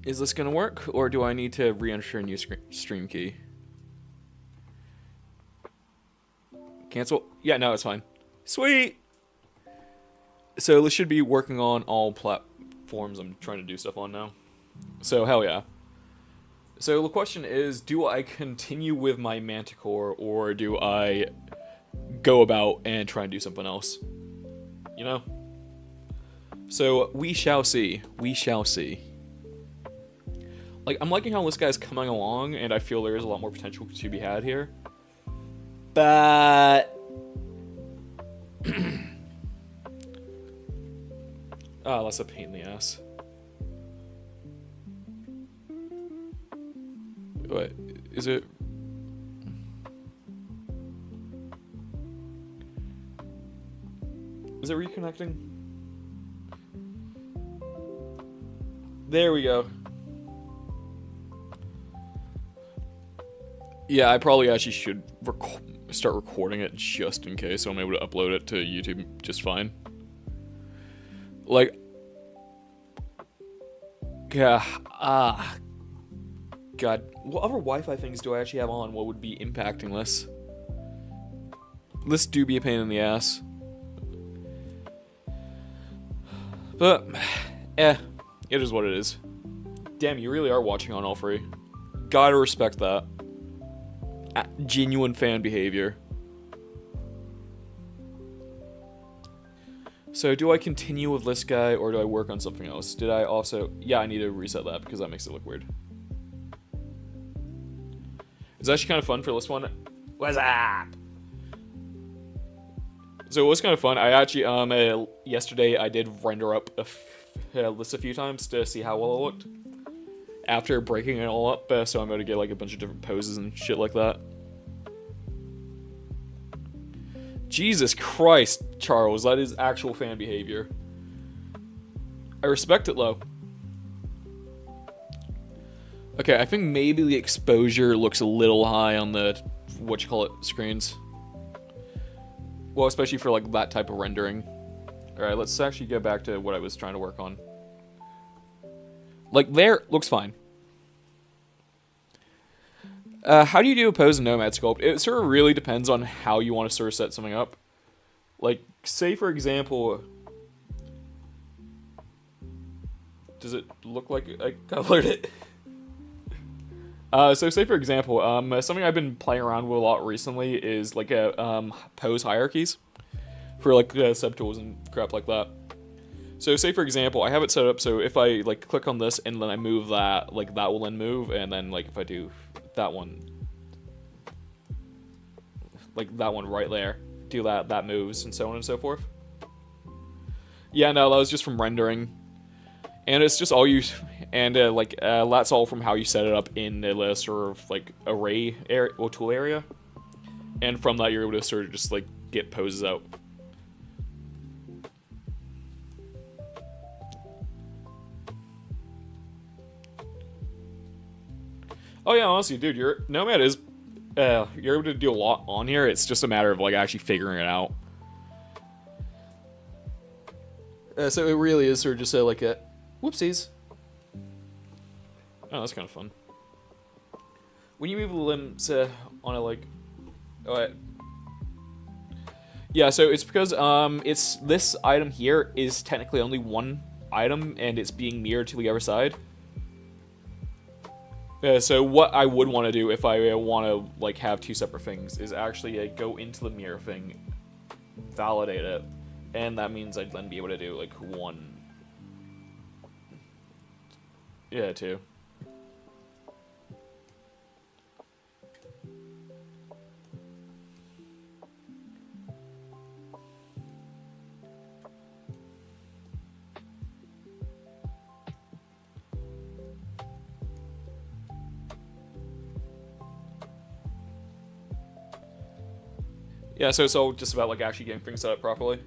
Is this gonna work, or do I need to re-enter a new stream key? Cancel? Yeah, no, it's fine. Sweet! So this should be working on all platforms I'm trying to do stuff on now. So, hell yeah. So the question is, do I continue with my manticore, or do I go about and try and do something else? You know? So, we shall see. We shall see. Like, I'm liking how this guy's coming along, and I feel there is a lot more potential to be had here. But... ah, that's a pain in the ass. What? Is it... Is it reconnecting? There we go. Yeah, I probably actually should start recording it just in case, so I'm able to upload it to YouTube just fine. Like... yeah, God, what other Wi-Fi things do I actually have on? What would be impacting this? This do be a pain in the ass. But, it is what it is. Damn, you really are watching on all three. Gotta respect that. Genuine fan behavior. So, do I continue with this guy, or do I work on something else? Did I also... yeah, I need to reset that, because that makes it look weird. It's actually kind of fun for this one. What's up? So it was kind of fun. I actually, yesterday I did render up this a few times to see how well it looked. After breaking it all up, so I'm going to get like a bunch of different poses and shit like that. Jesus Christ, Charles, that is actual fan behavior. I respect it, though. Okay, I think maybe the exposure looks a little high on the, screens. Well, especially for, like, that type of rendering. Alright, let's actually go back to what I was trying to work on. Like, there, looks fine. How do you do a pose in Nomad sculpt? It sort of really depends on how you want to sort of set something up. Like, say for example... does it look like I colored it? So say for example, something I've been playing around with a lot recently is like a pose hierarchies for like subtools and crap like that. So say for example, I have it set up so if I like click on this and then I move that, like that will then move, and then like if I do that one, like that one right there, do that, that moves, and so on and so forth. Yeah, no, that was just from rendering. And it's just all you, and that's all from how you set it up in the sort of like array area, or tool area. And from that, you're able to sort of just like get poses out. Oh yeah, honestly, dude, your Nomad is, you're able to do a lot on here. It's just a matter of like actually figuring it out. So it really is sort of just like a, whoopsies. Oh, that's kind of fun. When you move the limbs on a like, oh, yeah. So it's because it's this item here is technically only one item, and it's being mirrored to the other side. So what I would want to do if I want to like have two separate things is actually go into the mirror thing, validate it, and that means I'd then be able to do like one. Yeah, two. Yeah, so it's all just about like actually getting things set up properly.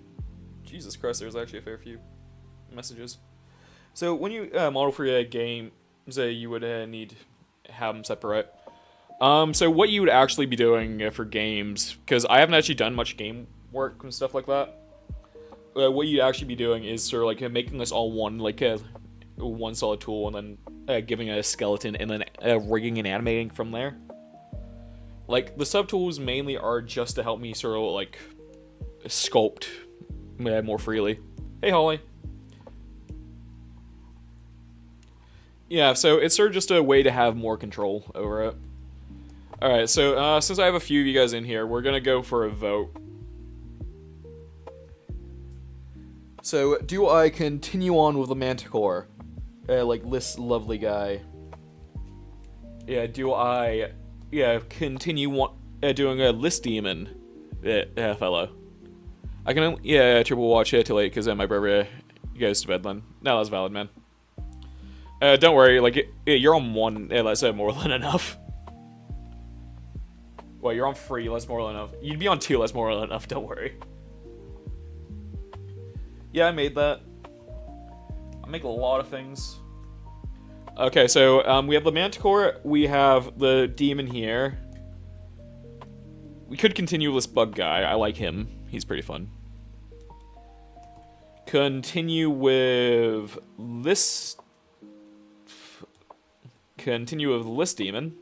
Jesus Christ, there's actually a fair few messages. So when you model for your games, you would need to have them separate. So what you would actually be doing for games, because I haven't actually done much game work and stuff like that. What you'd actually be doing is sort of like making this all one, like one solid tool and then giving it a skeleton and then rigging and animating from there. Like, the subtools mainly are just to help me sort of, like, sculpt more freely. Hey, Holly. Yeah, so it's sort of just a way to have more control over it. Alright, so since I have a few of you guys in here, we're gonna go for a vote. So, do I continue on with the manticore? Like this lovely guy? Yeah, do I... Yeah, continue doing a list demon fellow? I can only... Yeah, triple watch it till late, because my brother goes to bed then. No, that's valid, man. Don't worry, like, you're on 1, that's more than enough. Well, you're on 3, that's more than enough. You'd be on 2, that's more than enough, don't worry. Yeah, I made that. I make a lot of things. Okay, so, we have the manticore, we have the demon here. We could continue with this bug guy, I like him. He's pretty fun. Continue with this... Continue with this demon.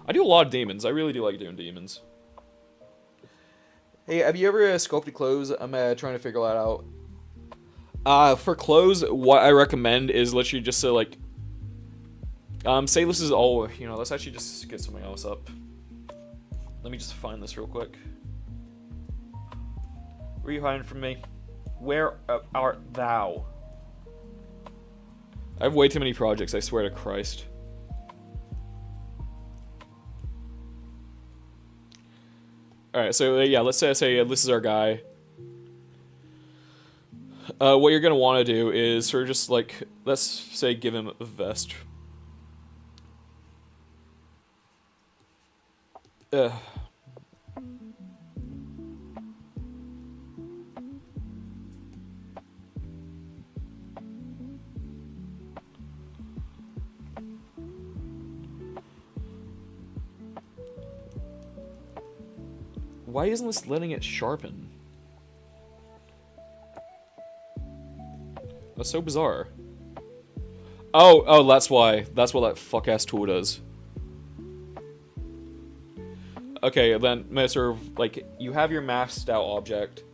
I do a lot of demons. I really do like doing demons. Hey, have you ever sculpted clothes? I'm trying to figure that out. For clothes, what I recommend is literally just to, like... say this is all... You know, let's actually just get something else up. Let me just find this real quick. Where are you hiding from me? Where art thou? I have way too many projects, I swear to Christ. Alright, so yeah, let's say this is our guy. What you're gonna want to do is sort of just like, let's say give him a vest. Why isn't this letting it sharpen? That's so bizarre. Oh, that's why. That's what that fuck-ass tool does. Okay, then, sort of, like, you have your maxed out object.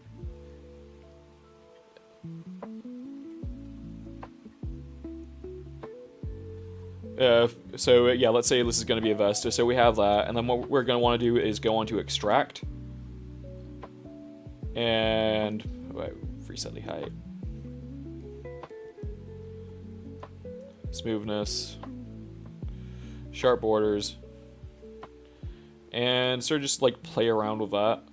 So, yeah, let's say this is going to be a vest. So we have that, and then what we're going to want to do is go on to extract. And wait, reset the height, smoothness, sharp borders, and sort of just like play around with that.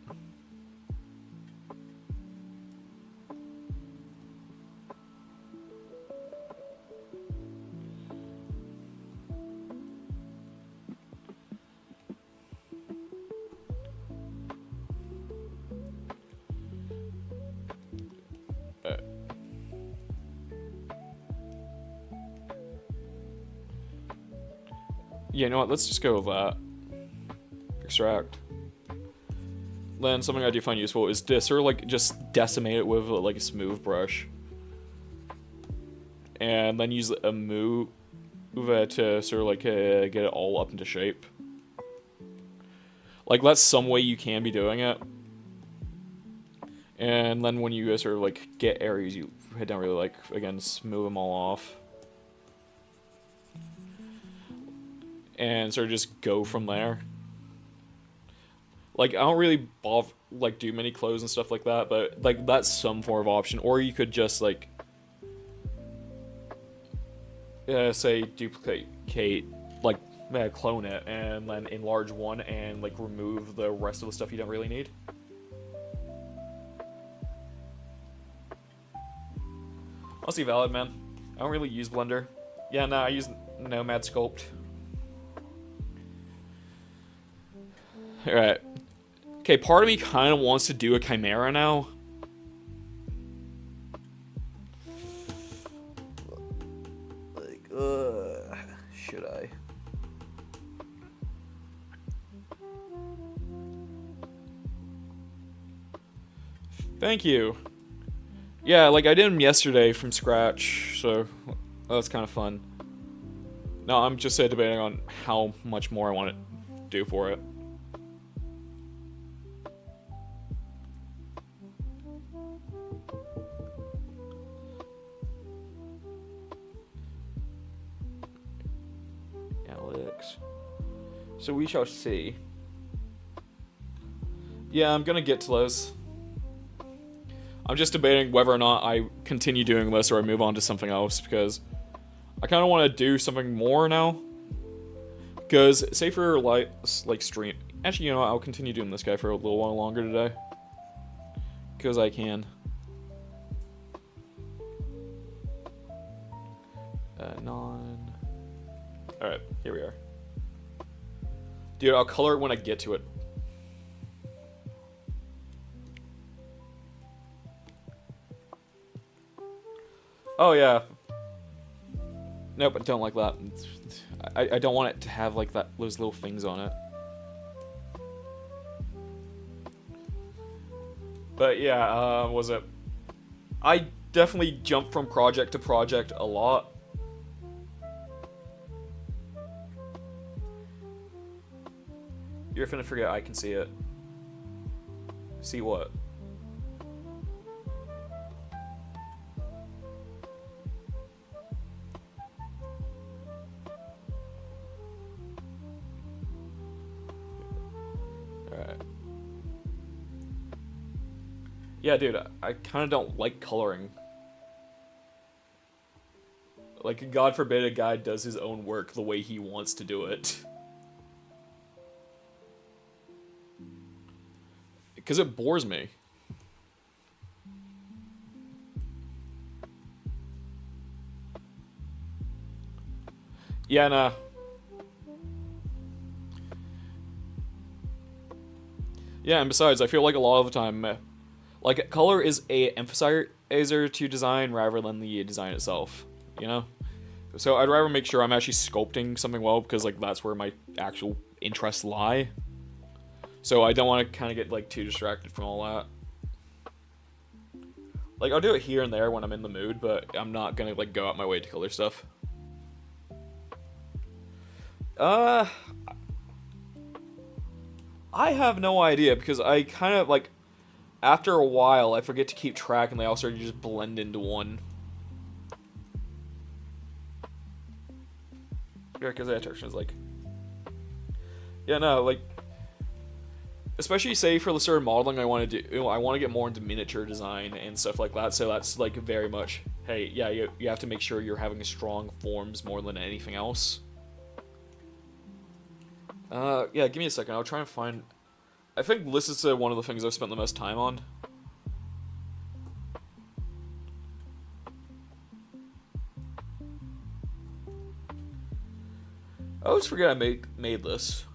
Yeah, you know what? Let's just go with that. Extract. Then something I do find useful is to sort of like just decimate it with like a smooth brush, and then use a move to sort of like get it all up into shape. Like that's some way you can be doing it. And then when you sort of like get areas you don't really like, again, smooth them all off. And sort of just go from there. Like, I don't really like do many clothes and stuff like that, but like that's some form of option. Or you could just like say duplicate, like clone it, and then enlarge one and like remove the rest of the stuff you don't really need. Mostly valid, man. I don't really use Blender. Yeah, no, I use Nomad Sculpt. Alright. Okay, part of me kind of wants to do a Chimera now. Like, should I? Thank you. Yeah, like I did them yesterday from scratch, so Oh, that's kind of fun. No, I'm just debating on how much more I want to do for it. Alex. So we shall see. Yeah, I'm gonna get to those. I'm just debating whether or not I continue doing this or I move on to something else, because I kind of want to do something more now. Because, say for like stream... Actually, you know what, I'll continue doing this guy for a little while longer today. Because I can. Alright, here we are. Dude, I'll color it when I get to it. Oh, yeah. Nope, I don't like that. I don't want it to have, like, those little things on it. But, yeah, was it... I definitely jump from project to project a lot. You're finna forget I can see it. See what? Alright. Yeah, dude, I kind of don't like coloring. Like, God forbid a guy does his own work the way he wants to do it. Because it bores me. Yeah, nah. Yeah, and besides, I feel like a lot of the time, like, color is a emphasizer to design rather than the design itself, you know? So I'd rather make sure I'm actually sculpting something well, because, like, that's where my actual interests lie. So I don't want to kind of get, like, too distracted from all that. Like, I'll do it here and there when I'm in the mood, but I'm not gonna, like, go out my way to color stuff. I have no idea, because I kind of, like, after a while, I forget to keep track, and they all start to just blend into one. Yeah, because that texture is like... Yeah, no, like... Especially, say, for the sort of modeling I want to do, I want to get more into miniature design and stuff like that, so that's, like, very much, hey, yeah, you have to make sure you're having strong forms more than anything else. Yeah, give me a second, I'll try and find... I think this is one of the things I've spent the most time on. I always forget I made this.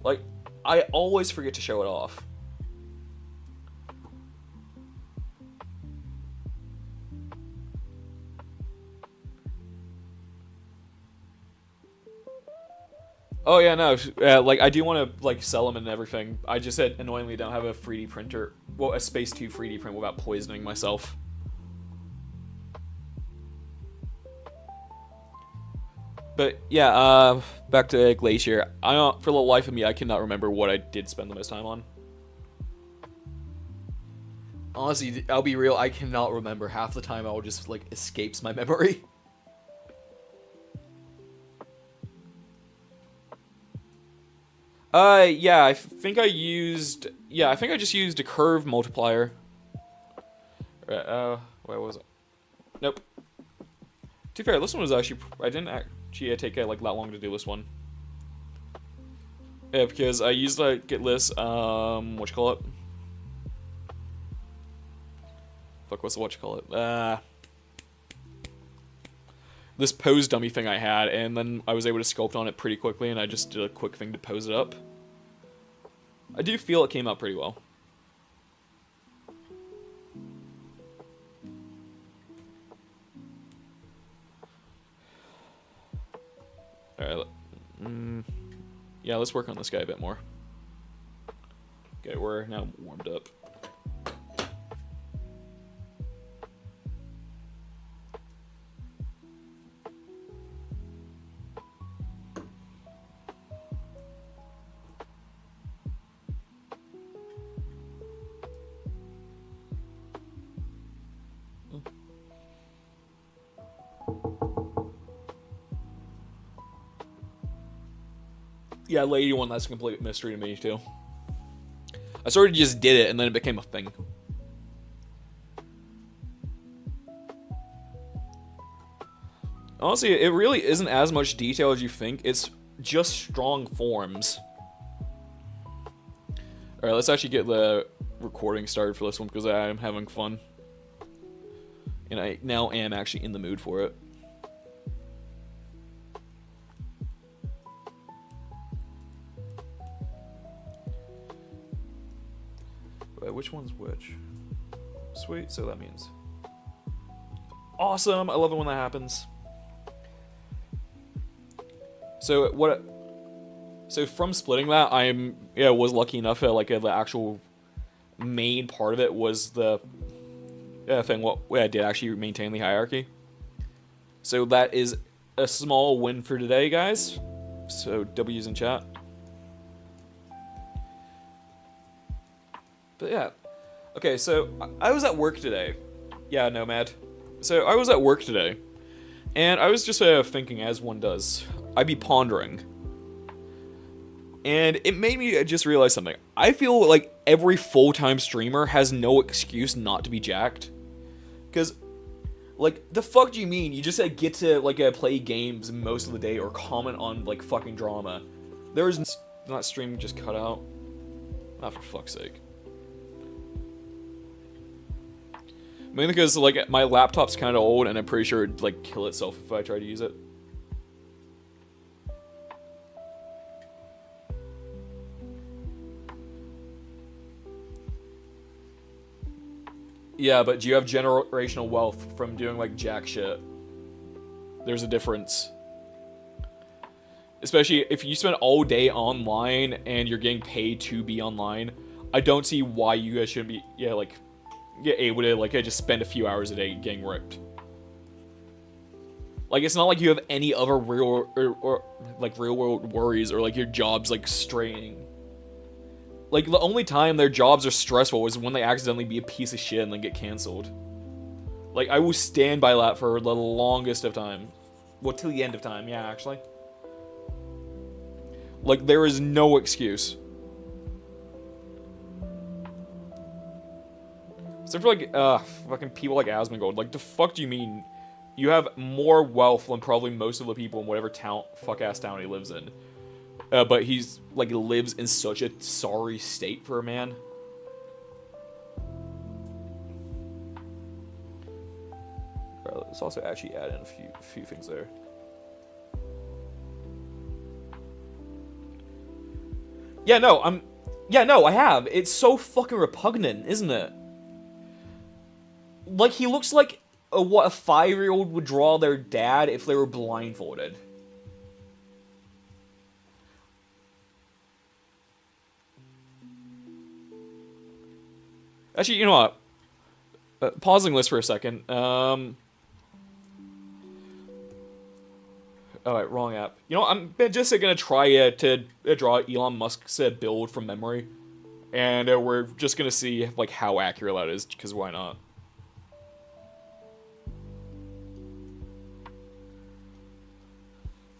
Like, I always forget to show it off. Oh yeah, no, like, I do want to, like, sell them and everything. I just annoyingly don't have a 3D printer, well, a Space 2 3D print without poisoning myself. But yeah, back to Glacier. For the life of me, I cannot remember what I did spend the most time on. Honestly, I'll be real, I cannot remember. Half the time, I'll just, like, escapes my memory. Yeah, I think I just used a curve multiplier. Right, where was it? Nope. To be fair, this one was actually, I didn't actually take, like, that long to do this one. Yeah, because I used, like, this, whatchamacallit? Fuck, what's the whatchamacallit? This pose dummy thing I had, and then I was able to sculpt on it pretty quickly, and I just did a quick thing to pose it up. I do feel it came out pretty well. Alright, yeah, let's work on this guy a bit more. Okay, we're now warmed up. Yeah, lady one, that's a complete mystery to me, too. I sort of just did it, and then it became a thing. Honestly, it really isn't as much detail as you think. It's just strong forms. Alright, let's actually get the recording started for this one, because I am having fun. And I now am actually in the mood for it. Wait, which one's which? Sweet, so that means... Awesome! I love it when that happens. So from splitting that, was lucky enough that the actual main part of it was the thing. What I did actually maintain the hierarchy. So that is a small win for today, guys. So W's in chat. But yeah, okay. So I was at work today. Yeah, Nomad. So I was at work today, and I was just thinking, as one does. I'd be pondering. And it made me just realize something. I feel like every full-time streamer has no excuse not to be jacked. Because, the fuck do you mean? You just get to, play games most of the day or comment on, fucking drama. There's not stream just cut out. Not for fuck's sake. Mainly because, my laptop's kind of old and I'm pretty sure it'd, kill itself if I try to use it. Yeah, but do you have generational wealth from doing, jack shit? There's a difference. Especially if you spend all day online and you're getting paid to be online, I don't see why you guys shouldn't be, able to, just spend a few hours a day getting ripped. It's not like you have any other real world worries or, your job's, straining. The only time their jobs are stressful is when they accidentally be a piece of shit and then get cancelled. I will stand by that for the longest of time. Well, till the end of time, yeah, actually. There is no excuse. Except for, fucking people like Asmongold. The fuck do you mean? You have more wealth than probably most of the people in whatever fuck-ass town he lives in. But he's, lives in such a sorry state for a man. Right, let's also actually add in a few things there. Yeah, no, I have. It's so fucking repugnant, isn't it? He looks like what a 5-year-old would draw their dad if they were blindfolded. Actually, you know what? Pausing this for a second. Alright, wrong app. You know, I'm just gonna try to draw Elon Musk's build from memory. And we're just gonna see, how accurate that is, because why not?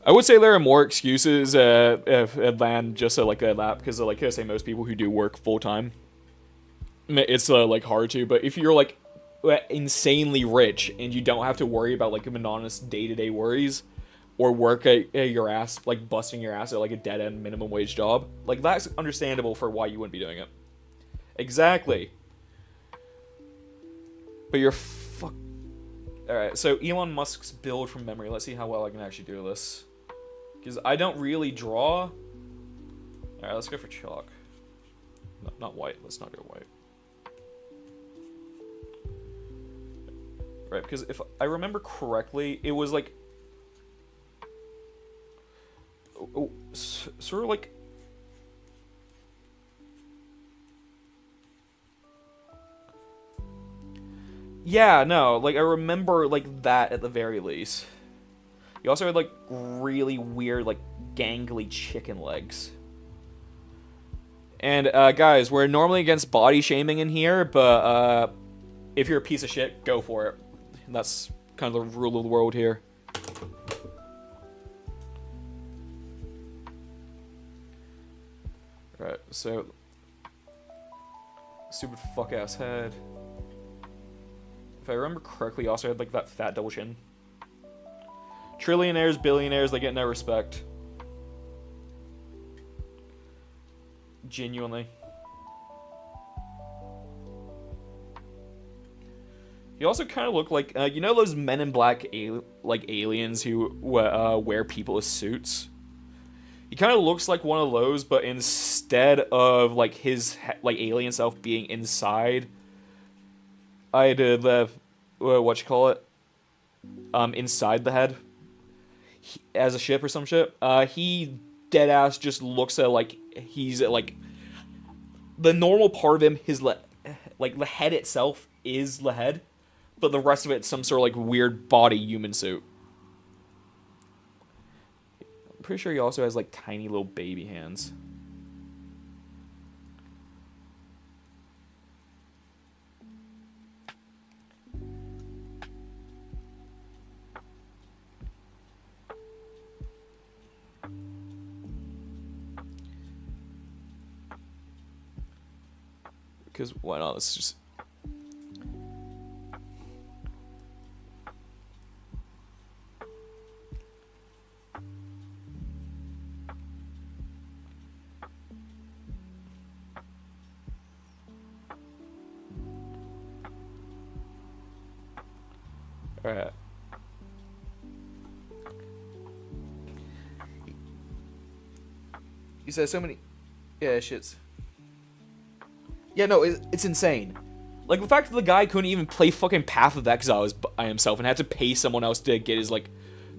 I would say there are more excuses than just that, because like I say, most people who do work full-time, it's hard to, but if you're insanely rich and you don't have to worry about monotonous day-to-day worries or work at your ass busting your ass at a dead-end minimum wage job, that's understandable for why you wouldn't be doing it. Exactly. But you're Alright, so Elon Musk's build from memory. Let's see how well I can actually do this, because I don't really draw. Alright, let's go for chalk. No, not white. Let's not go white. Right, because if I remember correctly, it was sort of yeah, no, I remember that at the very least. You also had really weird gangly chicken legs. And guys, we're normally against body shaming in here, but if you're a piece of shit, go for it. That's kind of the rule of the world here. So, stupid fuck ass head. If I remember correctly, he also had like that fat double chin. Trillionaires, billionaires, they get no respect. Genuinely. He also kind of looked like, you know those Men in Black aliens who wear people as suits? He kind of looks like one of those, but instead of like his like alien self being inside, I did the what you call it, inside the head, as a ship or some shit. He dead ass just looks at like he's like the normal part of him. His like the head itself is the head, but the rest of it's some sort of like weird body human suit. I'm pretty sure he also has like tiny little baby hands. Because why not? Let's just. Alright. He says so many. Yeah, shits. Yeah, no, it's insane. Like, the fact that the guy couldn't even play fucking Path of Exile by himself and had to pay someone else to get his, like,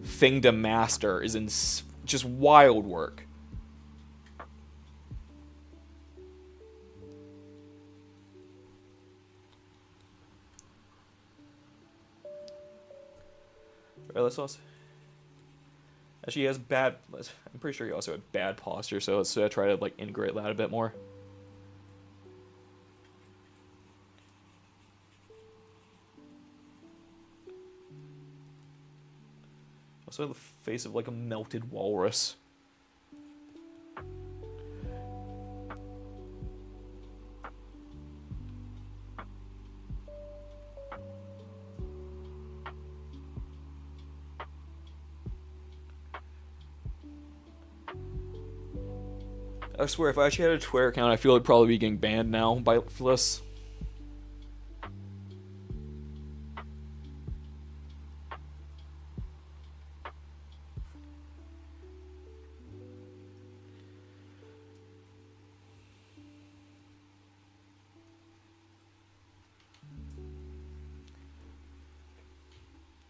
thing to master is just wild work. Alright, let's also... Actually, he has bad... I'm pretty sure he also had bad posture, so let's try to, like, integrate that a bit more. Also have the face of like a melted walrus. I swear, if I actually had a Twitter account, I feel I'd probably be getting banned now by this.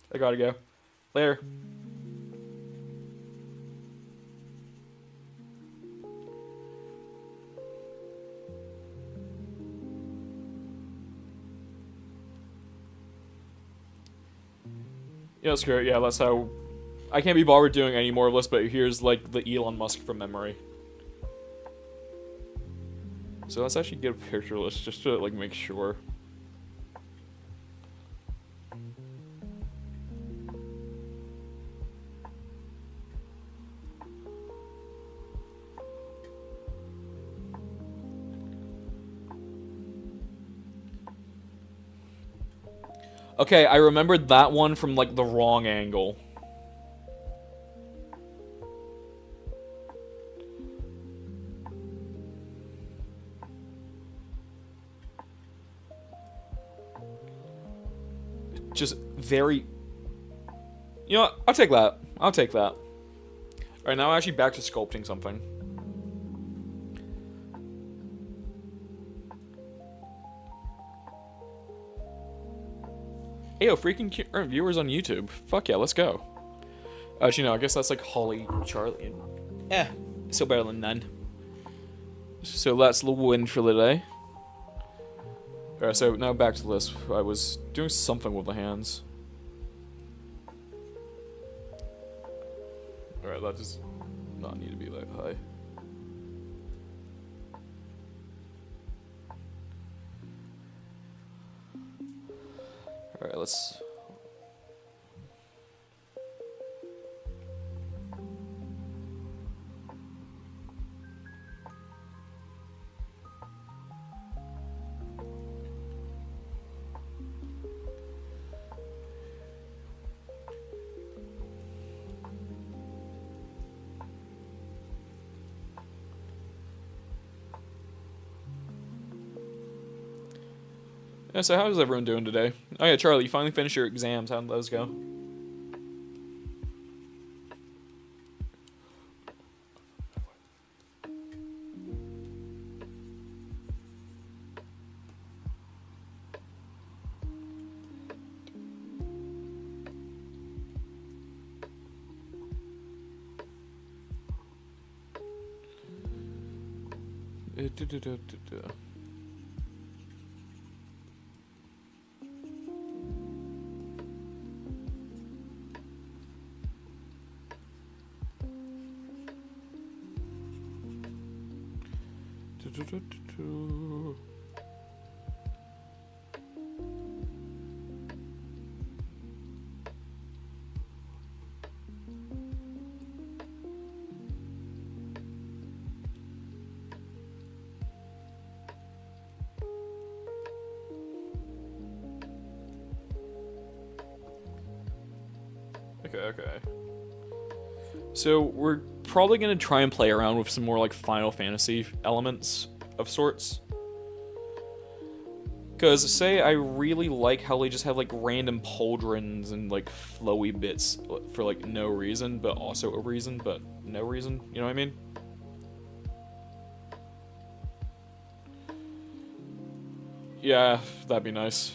I gotta go. Later. Yeah, screw it. Yeah, that's how... I can't be bothered doing any more of this, but here's, like, the Elon Musk from memory. So let's actually get a picture of this, just to, like, make sure. Okay, I remembered that one from, like, the wrong angle. Just very... You know what? I'll take that. I'll take that. Alright, now actually back to sculpting something. Hey, yo, freaking earn viewers on YouTube. Fuck yeah, let's go. Actually, no, I guess that's like Holly, Charlie, and... still better than none. So that's the win for the day. Alright, so now back to this. I was doing something with the hands. Alright, that does not need to be that high. Alright, let's... Yeah, so how's everyone doing today? Oh yeah, Charlie, you finally finished your exams. How did those go? Okay. So we're probably gonna try and play around with some more like Final Fantasy elements of sorts. Cause say I really like how they just have like random pauldrons and like flowy bits for like no reason, but also a reason, but no reason. You know what I mean? Yeah, that'd be nice.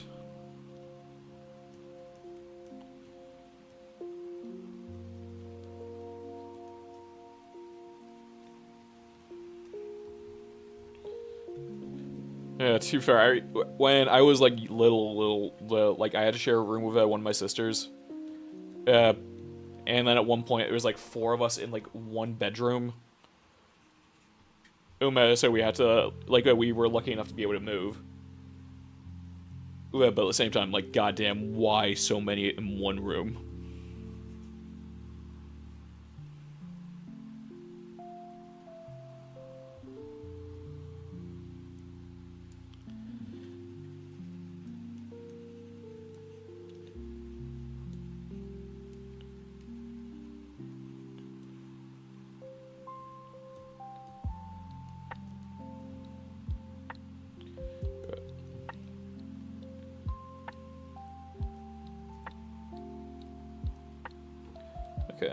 Yeah, to be fair, when I was like little, like I had to share a room with one of my sisters. Uh, and then at one point it was like four of us in like one bedroom. So we had to, like, we were lucky enough to be able to move. But at the same time, like, goddamn, why so many in one room?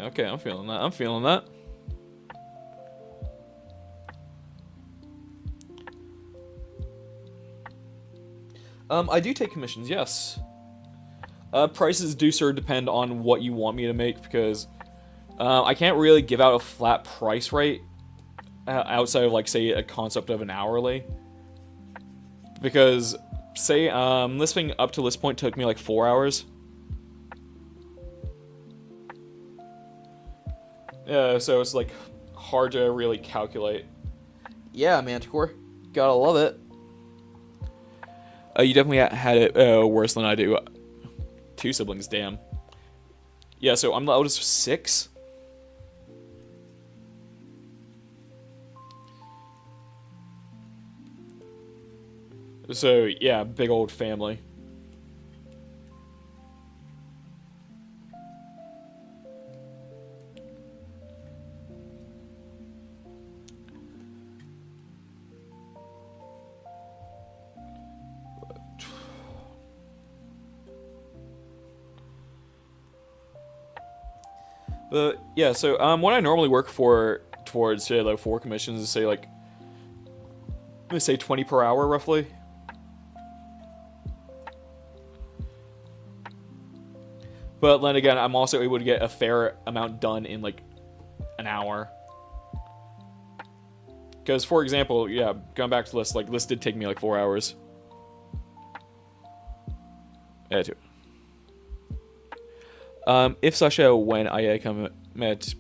Okay, I'm feeling that. I'm feeling that. I do take commissions, yes. Prices do sort of depend on what you want me to make, because I can't really give out a flat price rate outside of, like, say, a concept of an hourly. Because, say, this thing up to this point took me, like, 4 hours. So it's, like, hard to really calculate. Yeah, Manticore. Gotta love it. You definitely had it worse than I do. 2 siblings, damn. Yeah, so I'm the eldest of 6. So, yeah, big old family. But yeah, so what I normally work for towards say like 4 commissions is say like let's say 20 per hour roughly. But then again, I'm also able to get a fair amount done in like an hour. Because for example, yeah, going back to this, like this did take me like 4 hours. Yeah, too. If Sasha, when I come met,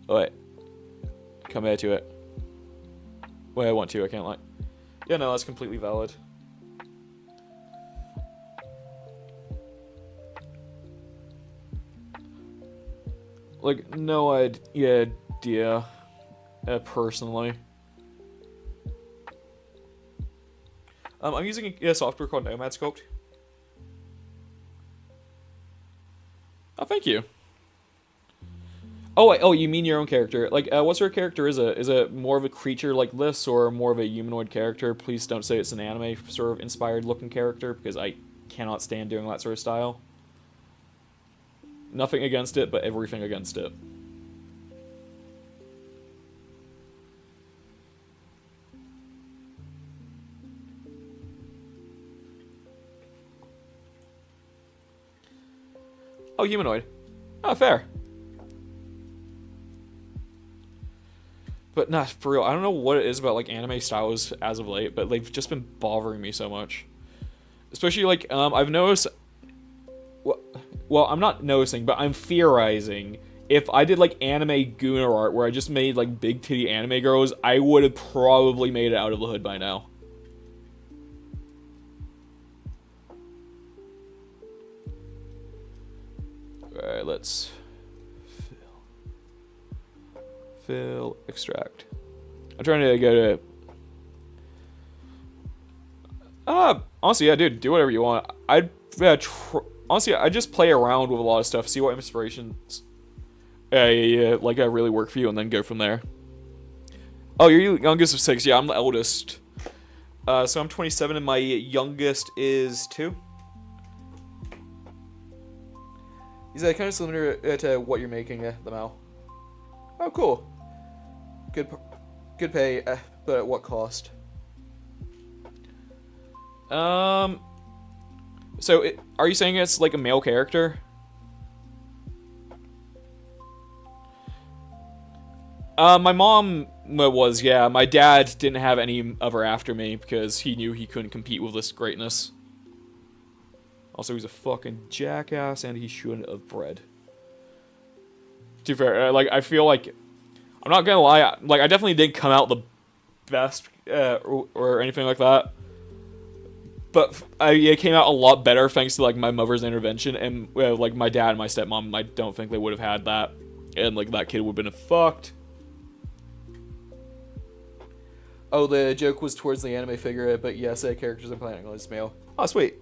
wait, come here to it. Wait, I want to. I can't lie. Yeah, no, that's completely valid. Like, no idea, personally. I'm using a software called Nomad sculpt. Oh, thank you. Oh, oh, you mean your own character? Like, what sort of character is it? Is it more of a creature like this, or more of a humanoid character? Please don't say it's an anime sort of inspired looking character, because I cannot stand doing that sort of style. Nothing against it, but everything against it. Oh, humanoid. Oh, fair. But nah, for real, I don't know what it is about like anime styles as of late, but they've just been bothering me so much. Especially like I've noticed. Well, I'm not noticing, but I'm theorizing. If I did like anime Gooner art where I just made like big titty anime girls, I would have probably made it out of the hood by now. Alright, let's fill, extract. I'm trying to go to honestly, yeah, dude, do whatever you want. Honestly, I just play around with a lot of stuff, see what inspirations like really work for you, and then go from there. Oh, you're youngest of 6. Yeah, I'm the eldest. So I'm 27, and my youngest is 2. Is that kind of similar to what you're making, the Mao? Oh, cool. Good pay, but at what cost? So, are you saying it's like a male character? My mom was, yeah. My dad didn't have any of her after me because he knew he couldn't compete with this greatness. Also, he's a fucking jackass and he shouldn't have bred. To be fair, like, I feel like, I'm not gonna lie, like, I definitely didn't come out the best, or anything like that. But it came out a lot better thanks to, like, my mother's intervention, and, like, my dad and my stepmom, I don't think they would have had that. And, like, that kid would have been fucked. Oh, the joke was towards the anime figure, but yes, characters I'm planning on is male. Oh, sweet.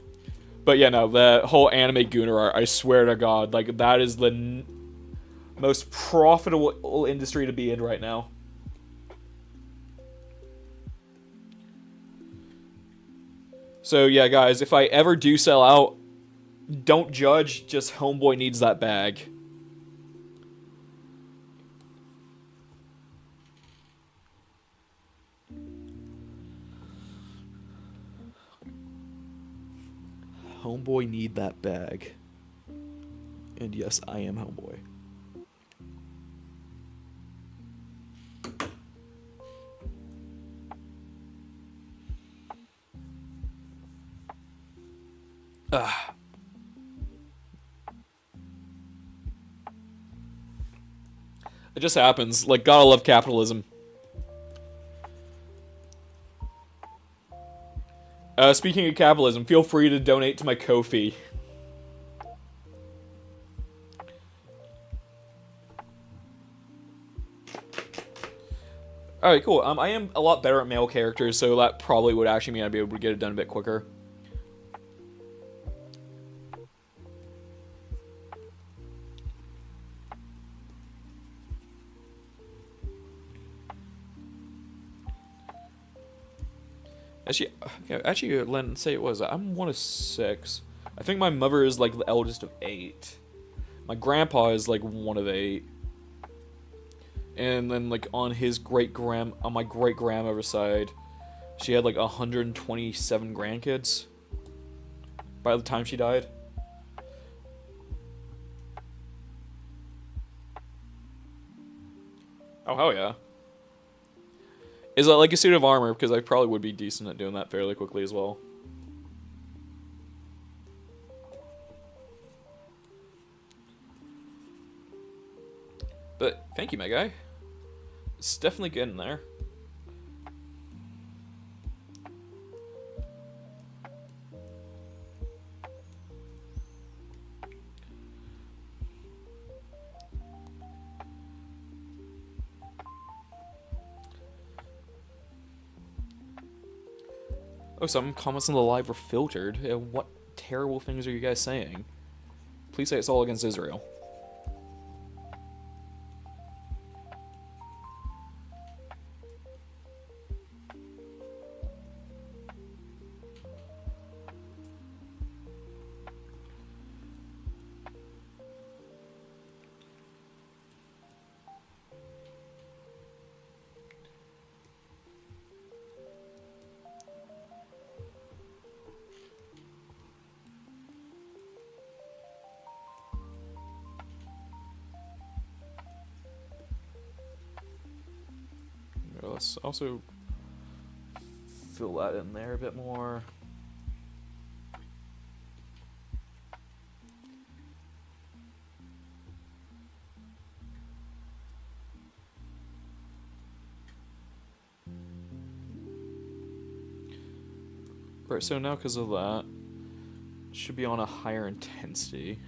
But yeah, no, the whole anime Gooner art, I swear to God, like, that is the most profitable industry to be in right now. So yeah, guys, if I ever do sell out, don't judge, just homeboy needs that bag. Homeboy need that bag. And yes, I am homeboy. Ah. It just happens. Like, gotta love capitalism. Speaking of capitalism, feel free to donate to my Ko-fi. Alright, cool. I am a lot better at male characters, so that probably would actually mean I'd be able to get it done a bit quicker. Actually, Len, say it was. I'm one of 6. I think my mother is, like, the eldest of 8. My grandpa is, like, one of 8. And then, like, on my great-grandmother's side, she had, like, 127 grandkids by the time she died. Oh, hell yeah. Is it like a suit of armor? Because I probably would be decent at doing that fairly quickly as well. But thank you, my guy. It's definitely getting there. Oh, some comments on the live were filtered. What terrible things are you guys saying? Please say it's all against Israel. let's also fill that in there a bit more. Right, so now because of that, it should be on a higher intensity.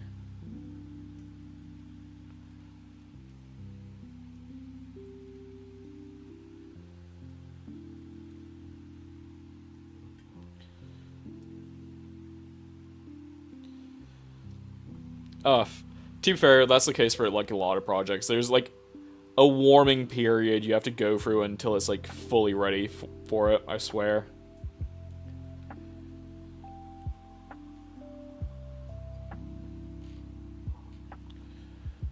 To be fair, that's the case for like a lot of projects. There's like a warming period you have to go through until it's like fully ready for it, I swear.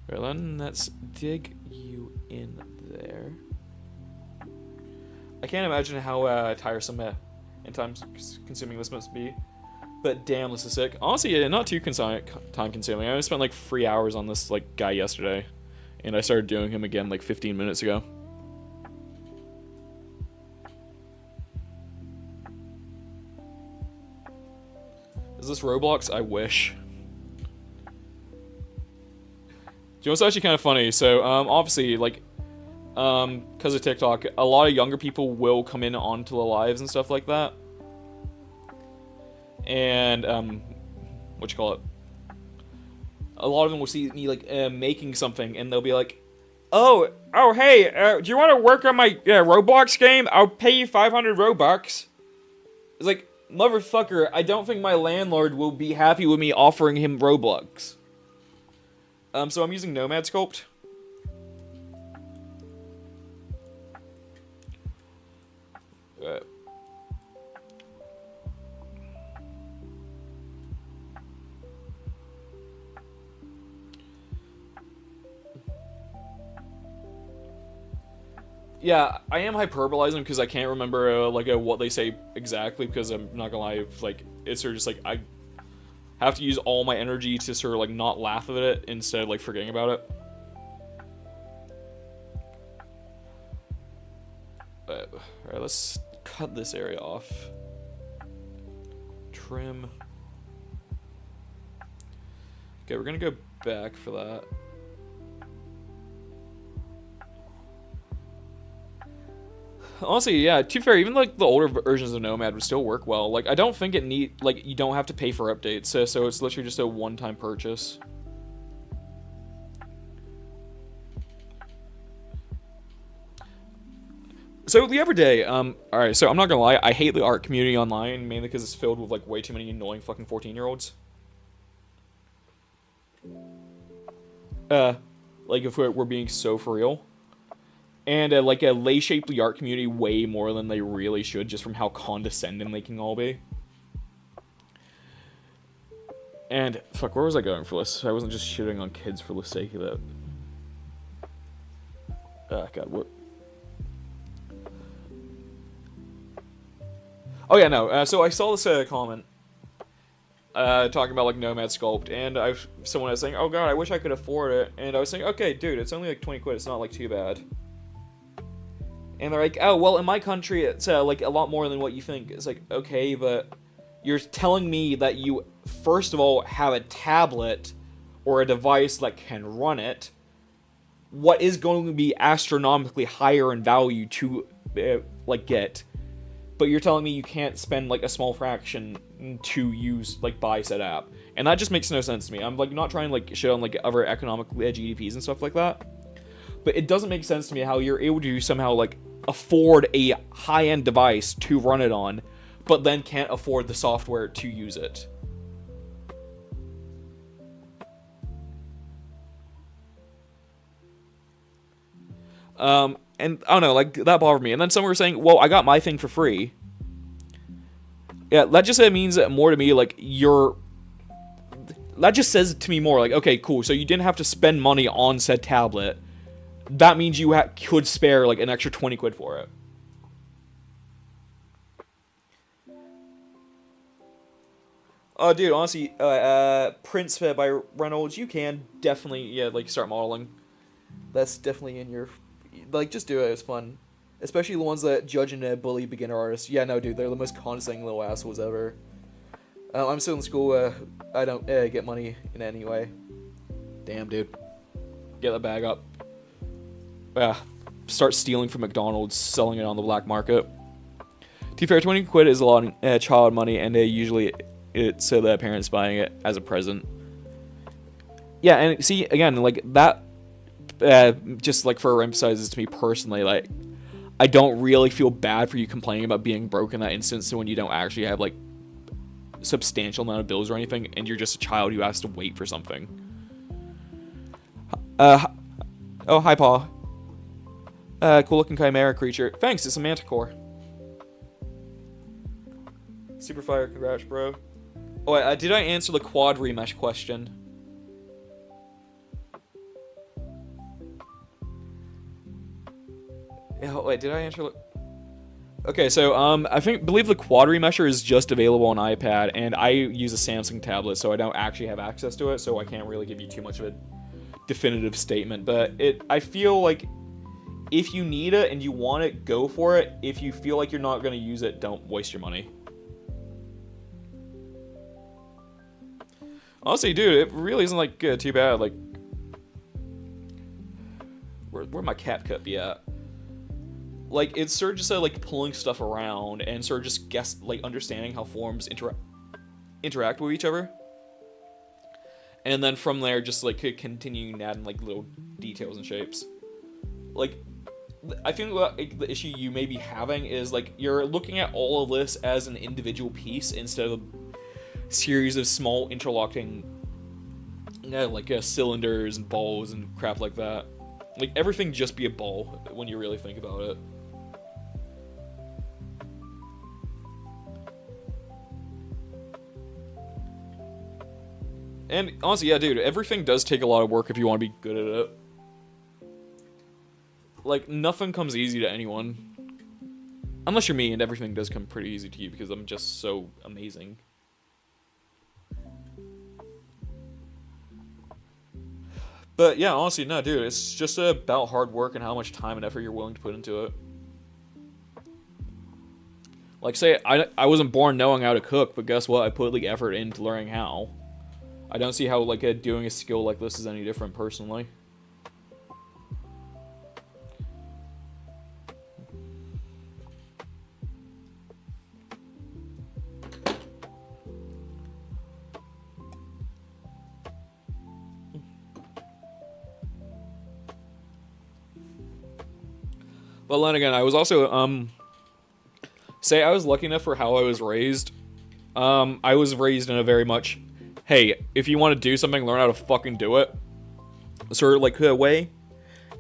Right, then let's dig you in there. I can't imagine how tiresome and time-consuming this must be. But damn, this is sick. Honestly, yeah, not too time-consuming. I only spent like 3 hours on this like guy yesterday, and I started doing him again like 15 minutes ago. Is this Roblox? I wish. You know what's actually kind of funny? So, obviously, like, because of TikTok, a lot of younger people will come in onto the lives and stuff like that. And, what you call it? A lot of them will see me, like, making something, and they'll be like, oh, hey, do you want to work on my Roblox game? I'll pay you 500 Robux. It's like, motherfucker, I don't think my landlord will be happy with me offering him Roblox. So I'm using Nomad sculpt. Yeah, I am hyperbolizing because I can't remember what they say exactly, because I'm not gonna lie, like it's sort of just like I have to use all my energy to sort of like not laugh at it instead of like forgetting about it. Alright, let's cut this area off. Trim. Okay, we're gonna go back for that. Honestly, yeah, to be fair, even like the older versions of Nomad would still work well. Like, I don't think it you don't have to pay for updates, so it's literally just a one-time purchase. So the other day, alright, so I'm not gonna lie, I hate the art community online, mainly because it's filled with like way too many annoying fucking 14-year-olds. Like if we're being so for real. And like they shape the art community way more than they really should, just from how condescending they can all be. And fuck, where was I going for this? I wasn't just shitting on kids for the sake of it. God, what? Oh yeah, no. So I saw this comment talking about like Nomad sculpt, and someone was saying, "Oh god, I wish I could afford it." And I was saying, "Okay, dude, it's only like 20 quid. It's not like too bad." And they're like, oh, well, in my country, it's like a lot more than what you think. It's like, okay, but you're telling me that you, first of all, have a tablet or a device that can run it. What is going to be astronomically higher in value to, like, get? But you're telling me you can't spend, like, a small fraction to use, like, buy said app. And that just makes no sense to me. I'm, like, not trying to, like, shit on, like, other economic GDPs and stuff like that. But it doesn't make sense to me how you're able to somehow, like, afford a high-end device to run it on, but then can't afford the software to use it. And I don't know, like, that bothered me. And then some were saying, well, I got my thing for free. Yeah, that just means that more to me, like, that just says to me more, like, okay, cool, so you didn't have to spend money on said tablet. That means you could spare, like, an extra 20 quid for it. Oh, dude, honestly, Prince by Reynolds, you can definitely, yeah, like, start modeling. That's definitely in your, like, just do it, it's fun. Especially the ones that judge and bully beginner artists. Yeah, no, dude, they're the most condescending little assholes ever. I'm still in school. I don't get money in any way. Damn, dude. Get the bag up. Start stealing from McDonald's, selling it on the black market. To be fair, 20 quid is a lot of child money, and usually it's so the parents buying it as a present. Yeah, and see, again, like, that just, like, for emphasizes to me personally, like, I don't really feel bad for you complaining about being broke in that instance when you don't actually have, like, substantial amount of bills or anything, and you're just a child who has to wait for something. Oh, hi, Paul. Cool-looking chimera creature. Thanks, it's a manticore. Super fire, congrats, bro. Oh, wait, did I answer the quad remesh question? Oh, wait, did I answer? Okay, so I believe the quad remesher is just available on iPad, and I use a Samsung tablet, so I don't actually have access to it, so I can't really give you too much of a definitive statement. But I feel like if you need it and you want it, go for it. If you feel like you're not going to use it, don't waste your money. Honestly, dude, it really isn't like too bad. Like, where my cat cup be at? Like, it's sort of just like pulling stuff around and sort of just understanding how forms interact with each other, and then from there just like continuing adding like little details and shapes. Like, I think like, the issue you may be having is like you're looking at all of this as an individual piece instead of a series of small interlocking, like cylinders and balls and crap like that. Like, everything just be a ball when you really think about it. And honestly, yeah, dude, everything does take a lot of work if you want to be good at it. Like, nothing comes easy to anyone. Unless you're me, and everything does come pretty easy to you because I'm just so amazing. But yeah, honestly, no, dude, it's just about hard work and how much time and effort you're willing to put into it. Like, say, I wasn't born knowing how to cook, but guess what? I put the effort into learning how. I don't see how, like, doing a skill like this is any different, personally. But then again, I was also, say I was lucky enough for how I was raised. I was raised in a very much, hey, if you want to do something, learn how to fucking do it, sort of like way.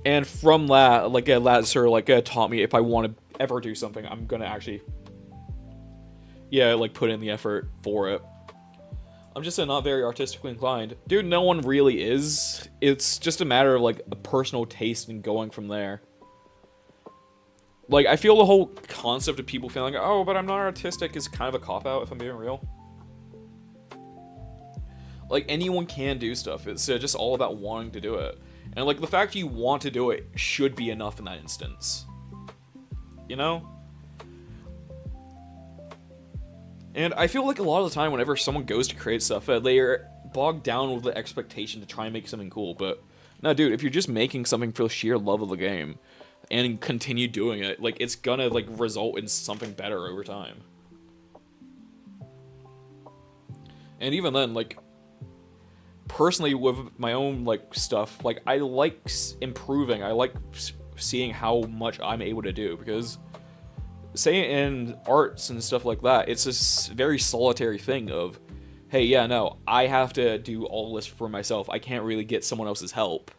And from that, like that sort of like taught me if I want to ever do something, I'm gonna actually, yeah, like put in the effort for it. I'm just not very artistically inclined, dude. No one really is. It's just a matter of like a personal taste and going from there. Like, I feel the whole concept of people feeling, oh, but I'm not artistic is kind of a cop-out, if I'm being real. Like, anyone can do stuff. It's just all about wanting to do it. And, like, the fact you want to do it should be enough in that instance. You know? And I feel like a lot of the time, whenever someone goes to create stuff, they are bogged down with the expectation to try and make something cool. But, no, dude, if you're just making something for the sheer love of the game, and continue doing it, like, it's gonna, like, result in something better over time. And even then, like, personally with my own, like, stuff, like, I like improving, I like seeing how much I'm able to do, because, say in arts and stuff like that, it's this very solitary thing of, hey, yeah, no, I have to do all this for myself, I can't really get someone else's help.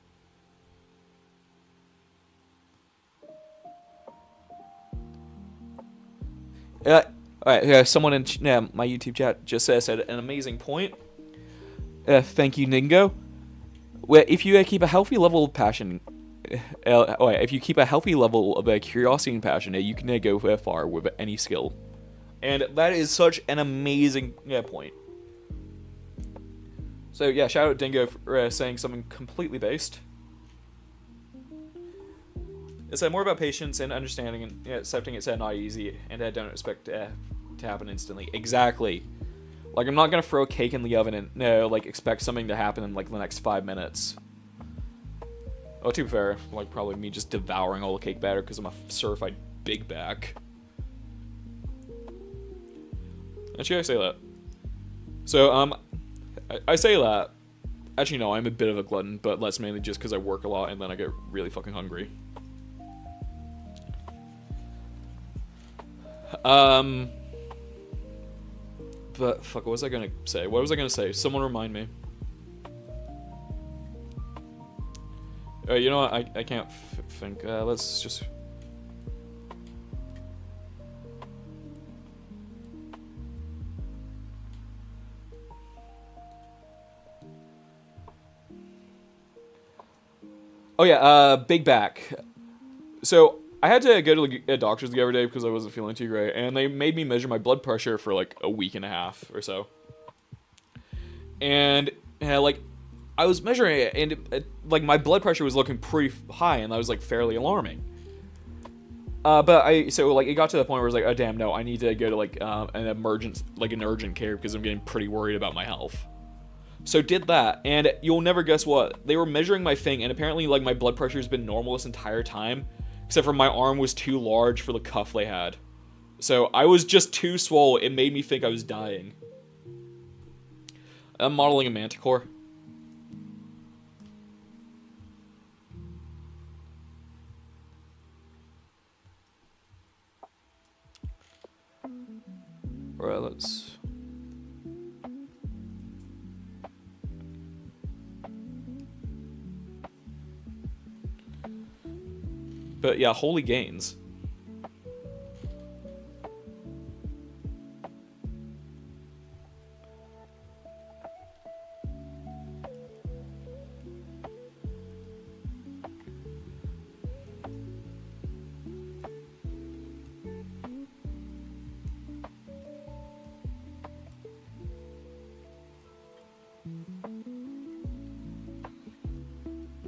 Alright, someone in my YouTube chat just said an amazing point. Thank you, Ningo. Well, if you keep a healthy level of passion, if you keep a healthy level of curiosity and passion, you can go far with any skill. And that is such an amazing point. So yeah, shout out Dingo for saying something completely based. It said more about patience and understanding and accepting it's not easy, and I don't expect to happen instantly. Exactly. Like, I'm not gonna throw a cake in the oven and expect something to happen in like the next 5 minutes. Oh, to be fair, like probably me just devouring all the cake batter because I'm a certified big back. Actually, I say that. So, I say that. Actually, no, I'm a bit of a glutton, but that's mainly just because I work a lot and then I get really fucking hungry. But, fuck, what was I gonna say? What was I gonna say? Someone remind me. You know what? I can't think. Let's just... Oh yeah, big back. So, I had to go to a doctor's the other day because I wasn't feeling too great, and they made me measure my blood pressure for like a week and a half or so. And, like, I was measuring it, and like my blood pressure was looking pretty high, and that was like fairly alarming. But it got to the point where I was like, oh damn, no, I need to go to like an urgent care because I'm getting pretty worried about my health. So did that, and you'll never guess what, they were measuring my thing, and apparently like my blood pressure has been normal this entire time, except for my arm was too large for the cuff they had. So I was just too swole. It made me think I was dying. I'm modeling a manticore. Alright, let's... But yeah, holy gains.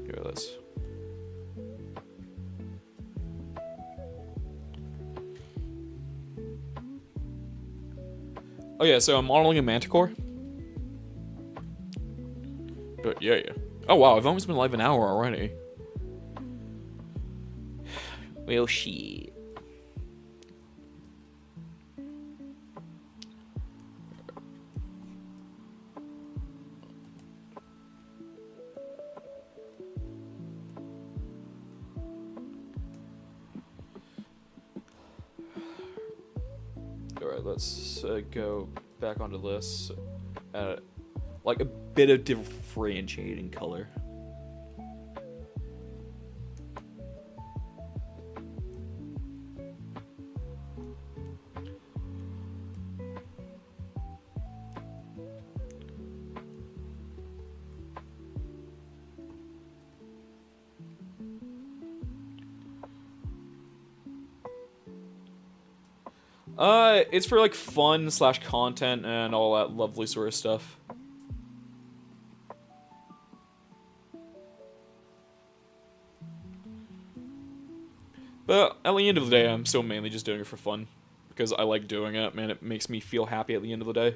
Here, let's... Oh yeah, so I'm modeling a manticore. But yeah. Oh wow, I've almost been live an hour already. Well, shit. Alright, let's go back onto this. Like a bit of differentiating color. It's for like fun / content and all that lovely sort of stuff. But at the end of the day, I'm still mainly just doing it for fun. Because I like doing it, man. It makes me feel happy at the end of the day.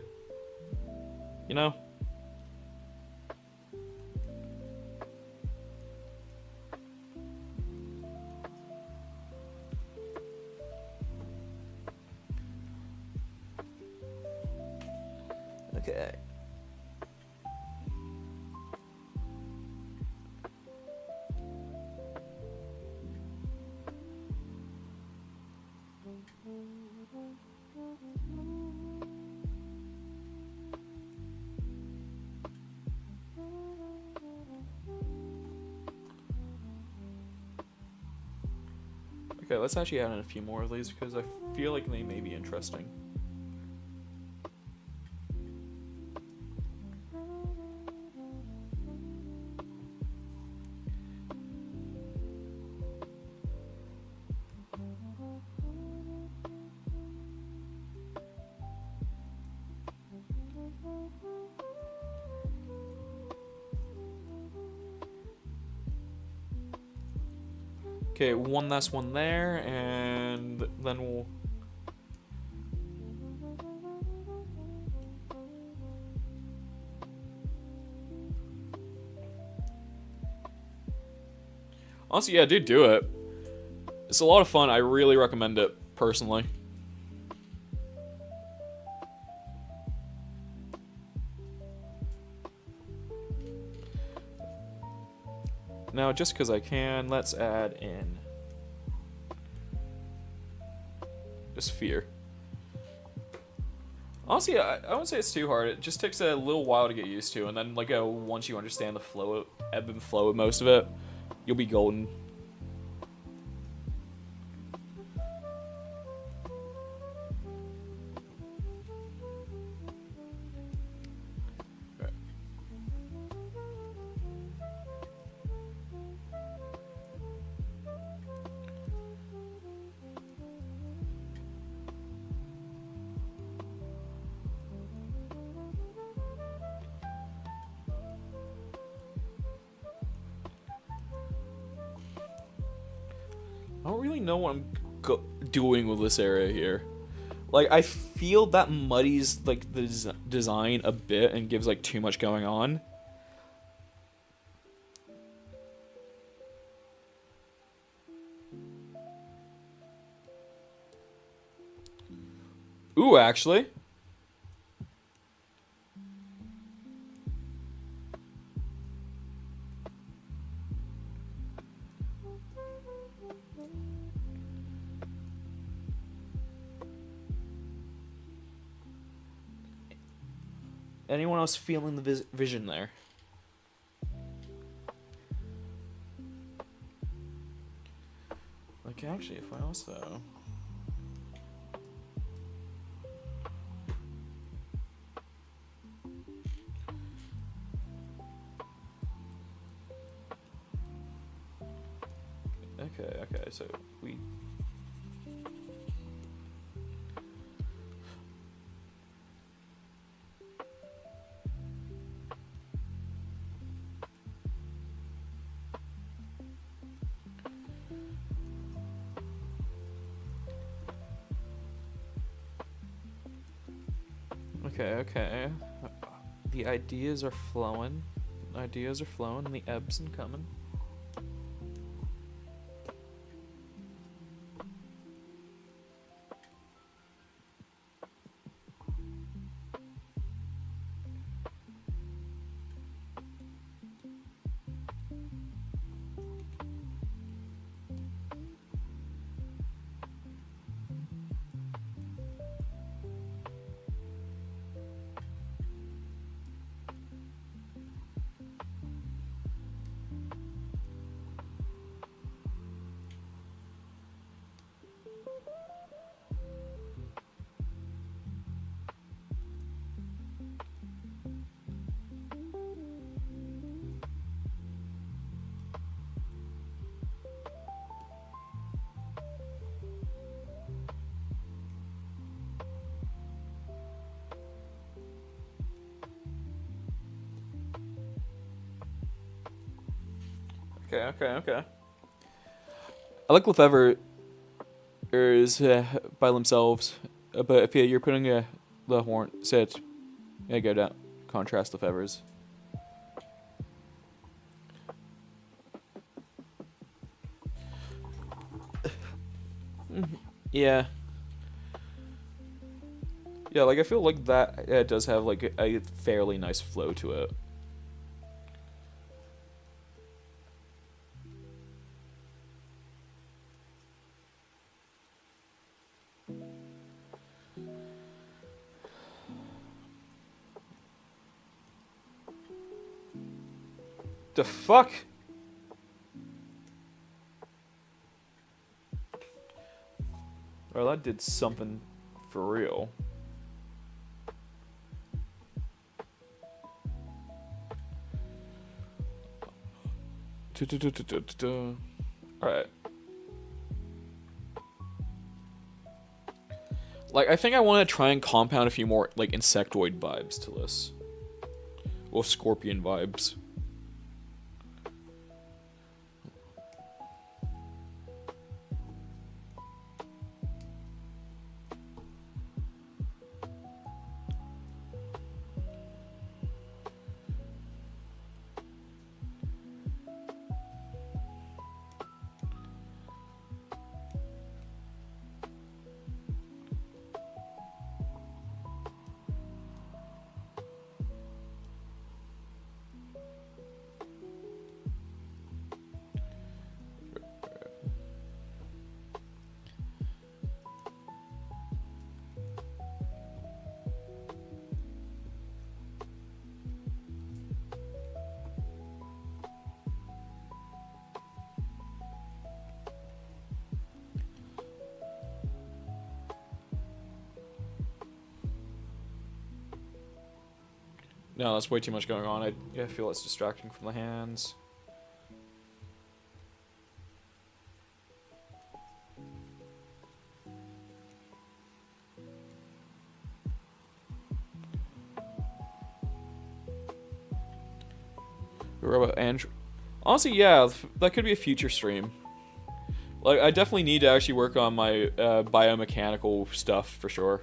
You know? Okay. Okay, let's actually add in a few more of these because I feel like they may be interesting. Okay, one last one there, and then we'll... Honestly, yeah, dude, do it. It's a lot of fun. I really recommend it, personally. Now, just because I can, let's add in a sphere. Honestly, I wouldn't say it's too hard. It just takes a little while to get used to, and then like once you understand the flow, ebb and flow of most of it, you'll be golden. I don't really know what I'm doing with this area here. Like, I feel that muddies like the design a bit and gives like too much going on. Ooh, actually. Anyone else feeling the vision there? Like, actually, if I also... Okay, so we... Okay. The ideas are flowing. Ideas are flowing, and the ebbs and coming. Okay. I like Lefevre's by themselves, but if you're putting the horn set, yeah, go down. Contrast Lefevre's. Yeah. Yeah, like I feel like that does have like a fairly nice flow to it. The fuck? Well, that did something for real. Alright. Like, I think I want to try and compound a few more, like, insectoid vibes to this. Or scorpion vibes. No, that's way too much going on. I feel it's distracting from the hands. Robot and honestly, yeah, that could be a future stream. Like, I definitely need to actually work on my biomechanical stuff for sure.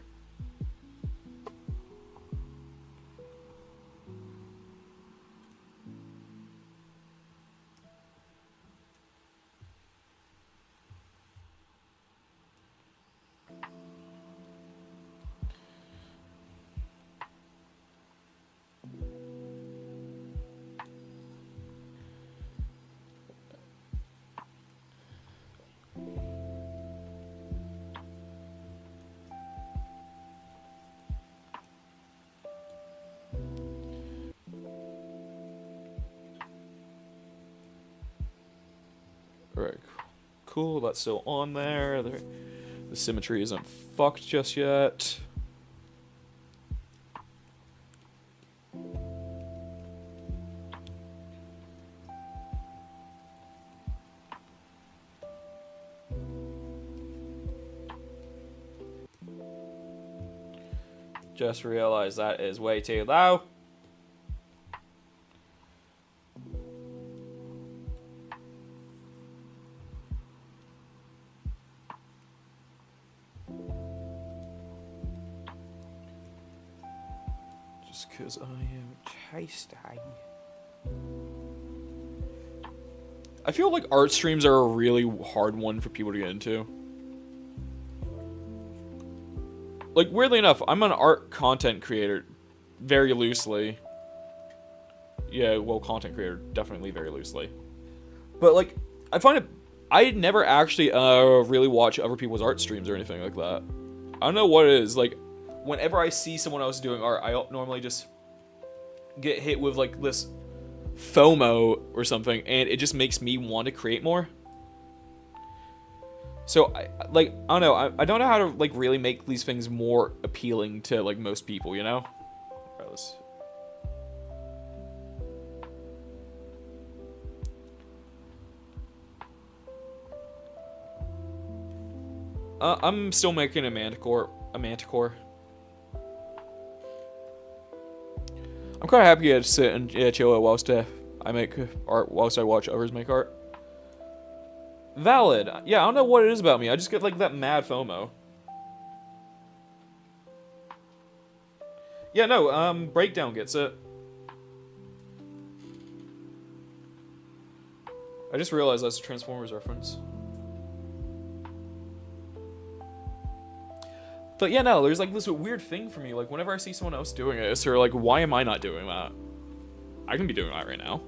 Alright, cool, that's still on there. The symmetry isn't fucked just yet. Just realized that is way too low. Just because I am tasty. I feel like art streams are a really hard one for people to get into. Like, weirdly enough, I'm an art content creator, very loosely. Yeah, well, content creator, definitely very loosely. But, like, I find it... I never actually really watch other people's art streams or anything like that. I don't know what it is. Like, whenever I see someone else doing art, I normally just get hit with, like, this FOMO or something, and it just makes me want to create more. So, I don't know. I don't know how to, like, really make these things more appealing to, like, most people, you know? Alright, let's... I'm still making a manticore. I'm quite happy to sit and chill whilst I make art, whilst I watch others make art. Valid. Yeah, I don't know what it is about me. I just get, like, that mad FOMO. Yeah, no, Breakdown gets it. I just realized that's a Transformers reference. But yeah, no, there's, like, this weird thing for me. Like, whenever I see someone else doing it, it's sort of like, why am I not doing that? I can be doing that right now.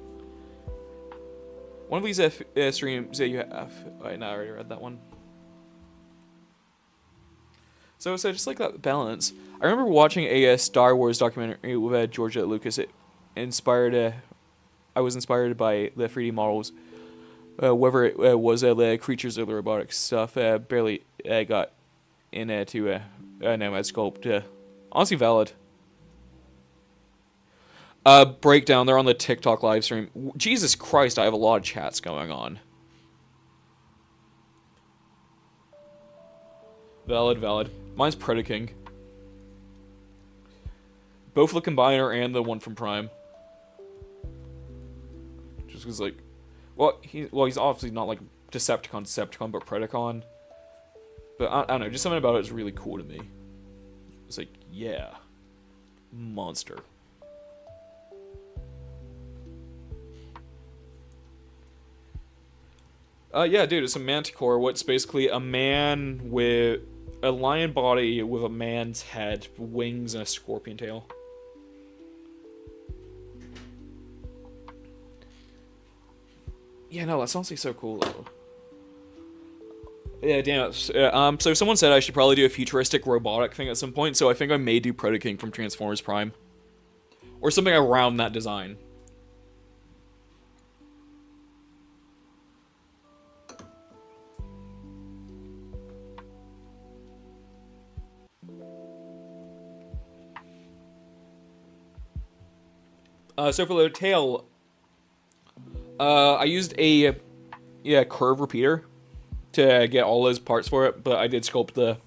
One of these streams that you have... Wait, no, I already read that one. So just like that balance. I remember watching a Star Wars documentary with Georgia Lucas. It inspired... I was inspired by the 3D models. Whether it was the creatures or the robotic stuff, barely got into Nomad sculpt. Honestly, valid. Breakdown, they're on the TikTok live stream. Jesus Christ, I have a lot of chats going on. Valid. Mine's Predaking. Both the Combiner and the one from Prime. Just because, like... Well, he's obviously not, like, Decepticon, but Predacon. But, I don't know, just something about it is really cool to me. It's like, yeah. Monster. Yeah, dude, it's a manticore. What's basically a man with a lion body with a man's head, wings, and a scorpion tail. Yeah, no, that's honestly so cool, though. Yeah, damn. So someone said I should probably do a futuristic robotic thing at some point, so I think I may do Predaking from Transformers Prime. Or something around that design. So for the tail, I used a curve repeater to get all those parts for it, but I did sculpt the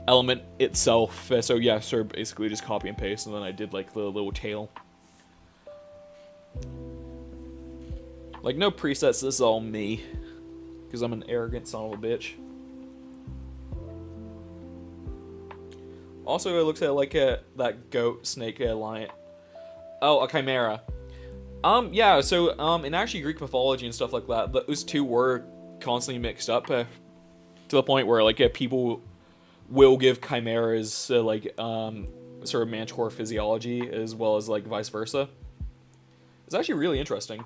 element itself. So yeah, so basically just copy and paste, and then I did like the little tail. Like no presets, this is all me, because I'm an arrogant son of a bitch. Also, it looks at like that goat, snake, lion. Oh, a chimera. Yeah. So in actually Greek mythology and stuff like that, those two were constantly mixed up to the point where like people will give chimeras sort of manticore physiology as well as like vice versa. It's actually really interesting,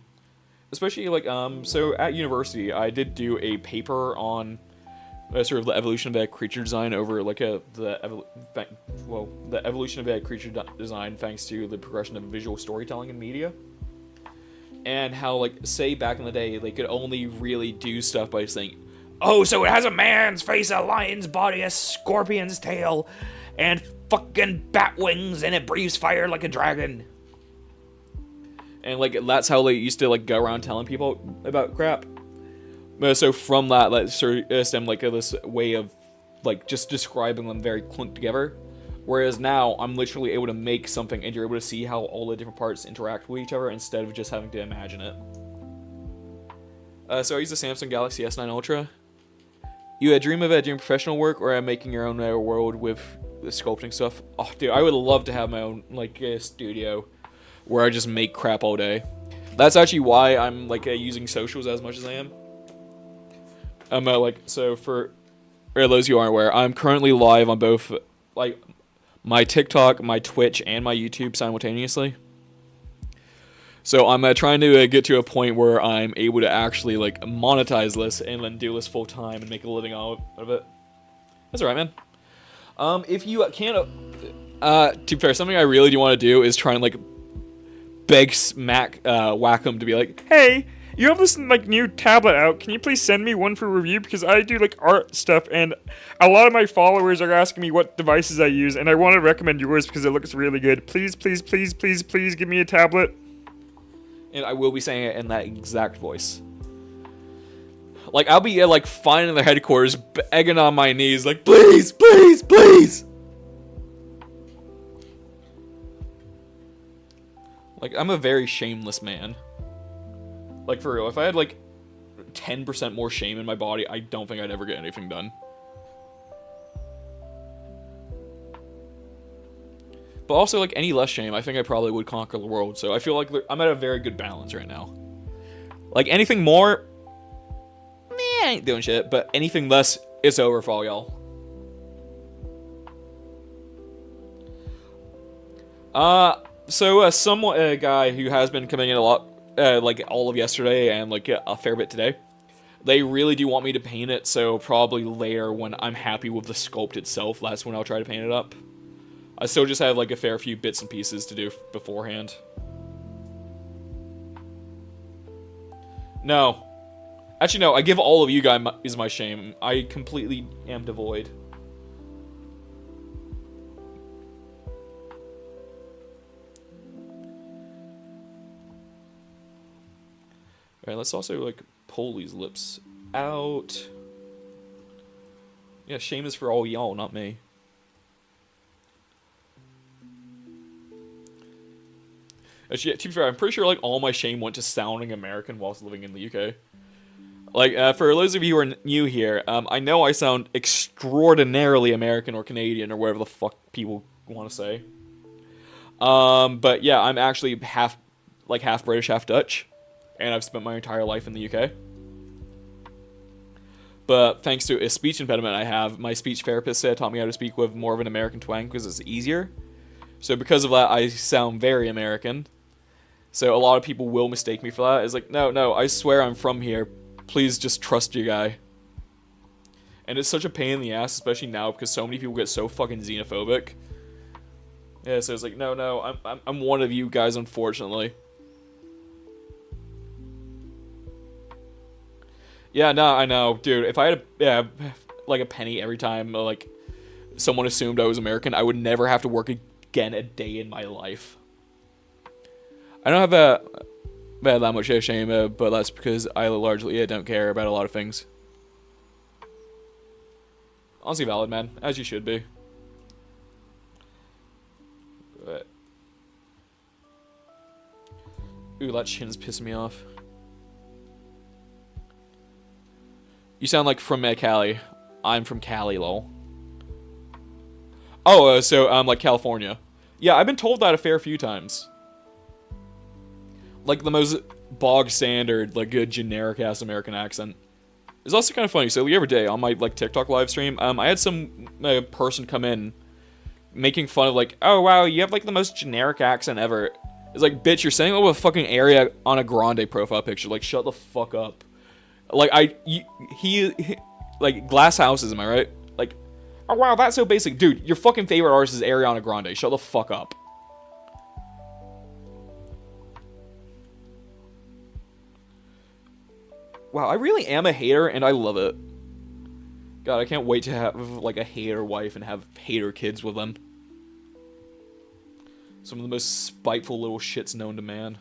especially like so at university I did do a paper on sort of the evolution of a creature design over like the evolution of a creature design thanks to the progression of visual storytelling in media, and how like say back in the day they could only really do stuff by saying, oh, so it has a man's face, a lion's body, a scorpion's tail, and fucking bat wings, and it breathes fire like a dragon. And like that's how they used to like go around telling people about crap. So from that, like sort of stemmed like this way of like just describing them very clunked together. Whereas now I'm literally able to make something, and you're able to see how all the different parts interact with each other instead of just having to imagine it. So I use the Samsung Galaxy S9 Ultra. You dream of doing professional work or making your own world with the sculpting stuff? Oh, dude, I would love to have my own like studio where I just make crap all day. That's actually why I'm like using socials as much as I am. So for those who aren't aware, I'm currently live on both like my TikTok, my Twitch, and my YouTube simultaneously. So I'm trying to get to a point where I'm able to actually like monetize this and then do this full time and make a living out of it. That's alright, man. If you can't, to be fair, something I really do want to do is try and like beg Wacom to be like, hey, you have this like new tablet out, can you please send me one for review, because I do like art stuff and a lot of my followers are asking me what devices I use, and I want to recommend yours because it looks really good. Please, please, please, please, please give me a tablet. And I will be saying it in that exact voice. Like I'll be like finding their headquarters, begging on my knees like, please, please, please. Like I'm a very shameless man. Like, for real, if I had, like, 10% more shame in my body, I don't think I'd ever get anything done. But also, like, any less shame, I think I probably would conquer the world. So I feel like I'm at a very good balance right now. Like, anything more, I ain't doing shit. But anything less, it's over for all y'all. A guy who has been coming in a lot, like all of yesterday and like a fair bit today. They really do want me to paint it, so probably later when I'm happy with the sculpt itself, that's when I'll try to paint it up. I still just have like a fair few bits and pieces to do beforehand. No. Actually, no, I give all of you guys my shame. I completely am devoid. Alright, let's also, like, pull these lips out. Yeah, shame is for all y'all, not me. Actually, to be fair, I'm pretty sure, like, all my shame went to sounding American whilst living in the UK. Like, for those of you who are new here, I know I sound extraordinarily American or Canadian or whatever the fuck people want to say. But yeah, I'm actually half British, half Dutch. And I've spent my entire life in the UK. But thanks to a speech impediment I have, my speech therapist taught me how to speak with more of an American twang because it's easier. So because of that, I sound very American. So a lot of people will mistake me for that. It's like, no, I swear I'm from here. Please just trust your guy. And it's such a pain in the ass, especially now, because so many people get so fucking xenophobic. Yeah, so it's like, no, I'm one of you guys, unfortunately. Yeah, no, I know, dude. If I had like a penny every time like someone assumed I was American, I would never have to work again a day in my life. I don't have that much shame, but that's because I largely don't care about a lot of things. Honestly valid, man. As you should be. But... Ooh, that chin's pissing me off. You sound like from Cali. I'm from Cali, lol. Oh, so, like California. Yeah, I've been told that a fair few times. Like, the most bog standard, like, good generic-ass American accent. It's also kind of funny. So the other day, on my, like, TikTok live stream, I had some person come in making fun of, like, oh, wow, you have, like, the most generic accent ever. It's like, bitch, you're saying over a fucking area on a Grande profile picture. Like, shut the fuck up. Like, he like, glass houses, am I right? Like, oh, wow, that's so basic. Dude, your fucking favorite artist is Ariana Grande. Shut the fuck up. Wow, I really am a hater, and I love it. God, I can't wait to have, like, a hater wife and have hater kids with them. Some of the most spiteful little shits known to man.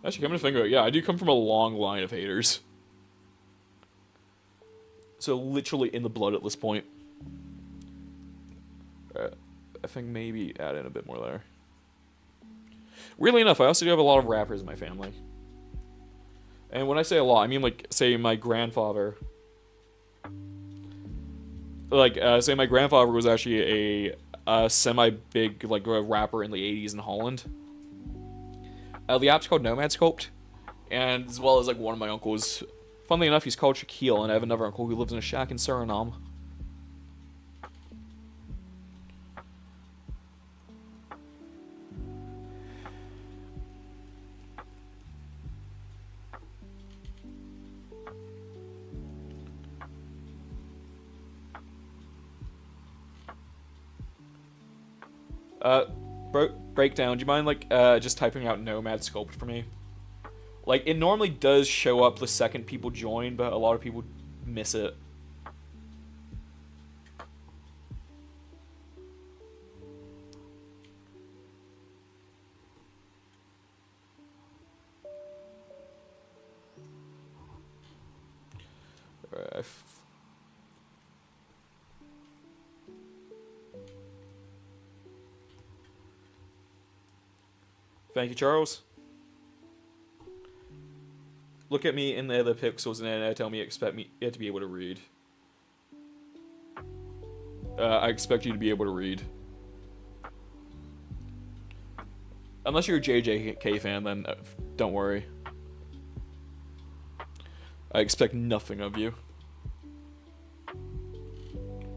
Actually, coming to think of it, yeah, I do come from a long line of haters. So, literally in the blood at this point. Alright, I think maybe add in a bit more there. Weirdly enough, I also do have a lot of rappers in my family. And when I say a lot, I mean, like, say my grandfather... Like, say my grandfather was actually a semi-big, like, rapper in the 80s in Holland. The app's called Nomad Sculpt, and as well as, like, one of my uncles. Funnily enough, he's called Shaquille, and I have another uncle who lives in a shack in Suriname. Breakdown, do you mind, like, just typing out Nomad Sculpt for me? Like, it normally does show up the second people join, but a lot of people miss it. Alright, thank you, Charles. Look at me in the other pixels and then tell me you expect me to be able to read. I expect you to be able to read. Unless you're a JJK fan, then don't worry. I expect nothing of you.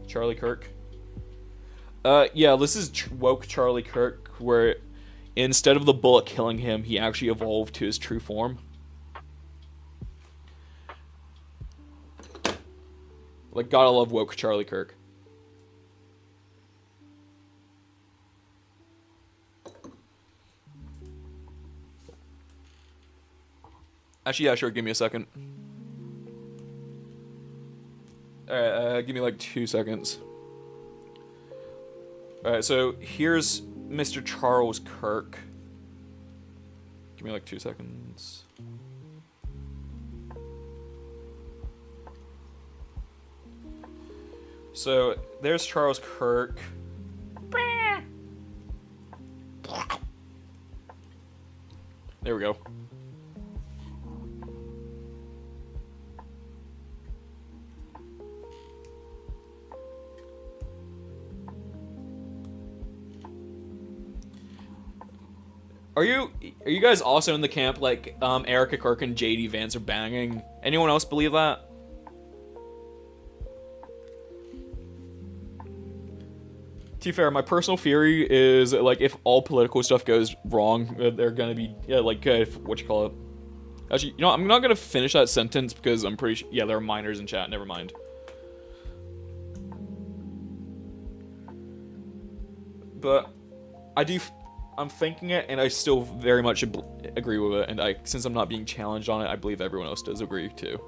Charlie Kirk. Yeah, this is woke Charlie Kirk, where instead of the bullet killing him, he actually evolved to his true form. Like, gotta love woke Charlie Kirk. Actually, yeah, sure, give me a second. Alright, give me like 2 seconds. Alright, so here's Mr. Charles Kirk. Give me like 2 seconds. So, there's Charles Kirk. There we go. Are you guys also in the camp like Erica Kirk and JD Vance are banging? Anyone else believe that? To be fair, my personal theory is like if all political stuff goes wrong, they're gonna be like what you call it. Actually, you know, I'm not gonna finish that sentence because I'm pretty sure. Yeah, there are minors in chat. Never mind. But I I'm thinking it, and I still very much agree with it. And since I'm not being challenged on it, I believe everyone else does agree too.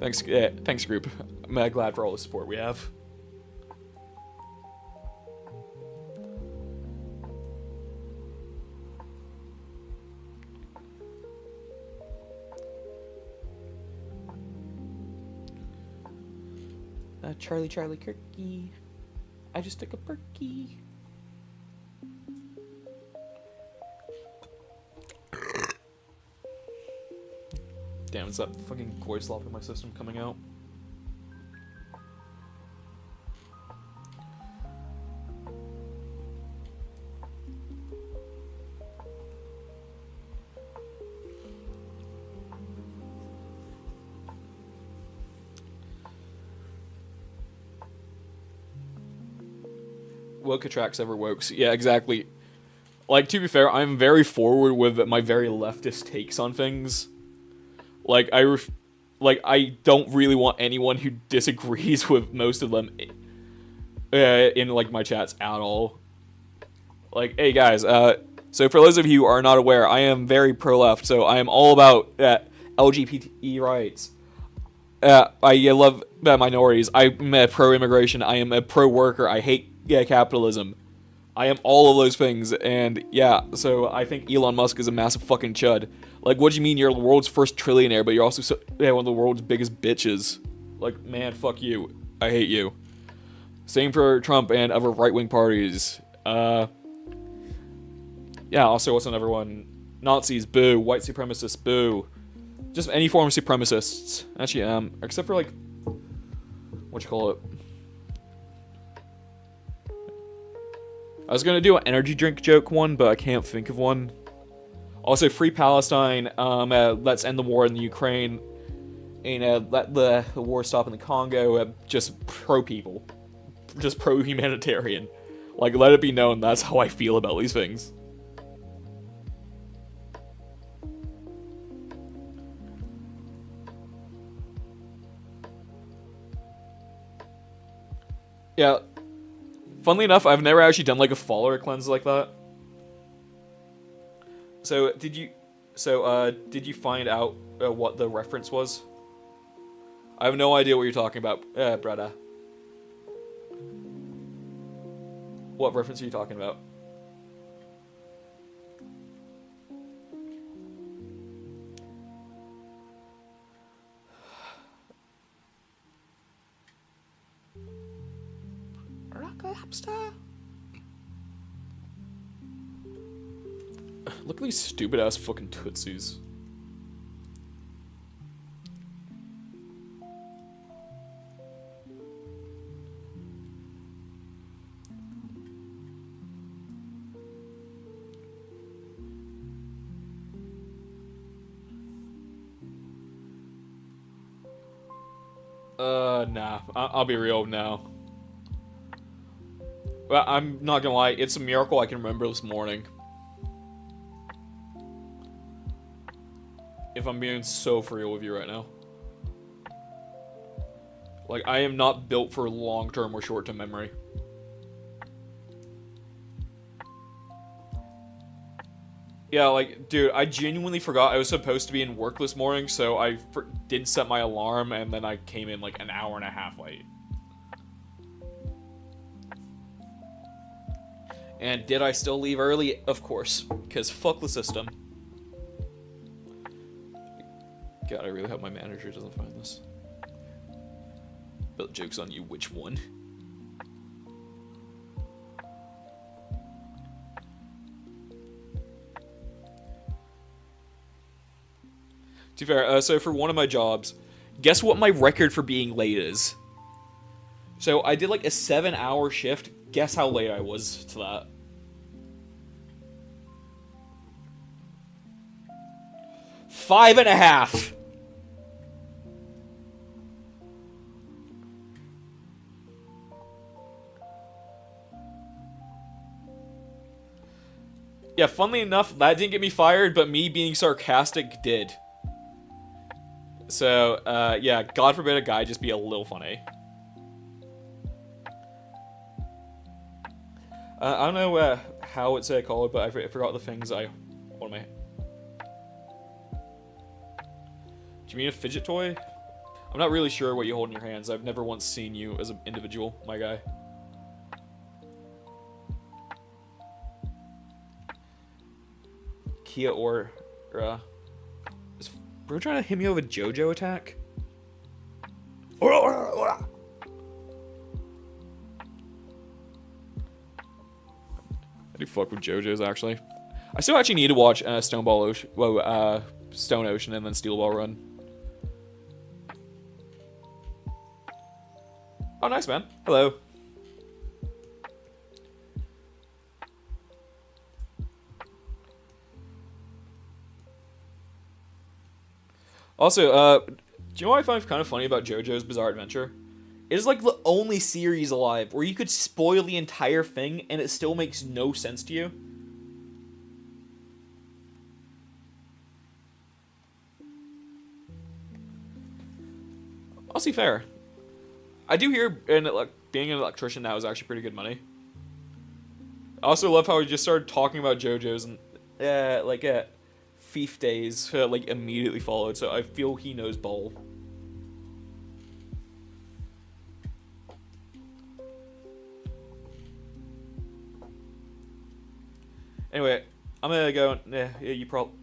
Thanks, group. I'm glad for all the support we have. Charlie Kirky. I just took a perky. Damn, it's that fucking koi slop in my system coming out. Woke attracts ever wokes. Yeah, exactly. Like, to be fair, I'm very forward with my very leftist takes on things. Like, I don't really want anyone who disagrees with most of them in, like, my chats at all. Like, hey, guys, so for those of you who are not aware, I am very pro-left, so I am all about LGBT rights. I love minorities. I'm a pro-immigration. I am a pro-worker. I hate capitalism. I am all of those things, and yeah, so I think Elon Musk is a massive fucking chud. Like, what do you mean you're the world's first trillionaire, but you're also one of the world's biggest bitches? Like, man, fuck you. I hate you. Same for Trump and other right-wing parties. Yeah, also, what's another one? Nazis, boo. White supremacists, boo. Just any form of supremacists. Actually, except for, like, what you call it? I was gonna do an energy drink joke one, but I can't think of one. Also, free Palestine, let's end the war in the Ukraine, and let the war stop in the Congo, just pro-people. Just pro-humanitarian. Like, let it be known that's how I feel about these things. Yeah. Funnily enough, I've never actually done, like, a follower cleanse like that. So, did you find out what the reference was? I have no idea what you're talking about, brother. What reference are you talking about? Look at these stupid ass fucking tootsies. Nah. I'll be real now. Well, I'm not gonna lie, it's a miracle I can remember this morning. If I'm being so for real with you right now. Like, I am not built for long-term or short-term memory. Yeah, like, dude, I genuinely forgot I was supposed to be in work this morning, so I did set my alarm, and then I came in, like, an hour and a half late. And did I still leave early? Of course, because fuck the system. God, I really hope my manager doesn't find this. But joke's on you, which one? To be fair, so for one of my jobs, guess what my record for being late is? So I did like a 7-hour shift. Guess how late I was to that? 5.5. Yeah, funnily enough, that didn't get me fired, but me being sarcastic did. So, yeah, God forbid a guy just be a little funny. I don't know how it's called, but I forgot the things I... What am I... Do you mean a fidget toy? I'm not really sure what you hold in your hands. I've never once seen you as an individual, my guy. Kia or... is bro trying to hit me with a JoJo attack? I do fuck with JoJo's, actually. I still actually need to watch Stone Ocean and then Steel Ball Run. Oh, nice, man. Hello. Also, do you know what I find kind of funny about JoJo's Bizarre Adventure? It is like the only series alive where you could spoil the entire thing and it still makes no sense to you. I'll see fair. I do hear being an electrician now is actually pretty good money. I also love how we just started talking about JoJo's and Thief Days like immediately followed, so I feel he knows ball. Anyway, I'm gonna go. Yeah, you probably.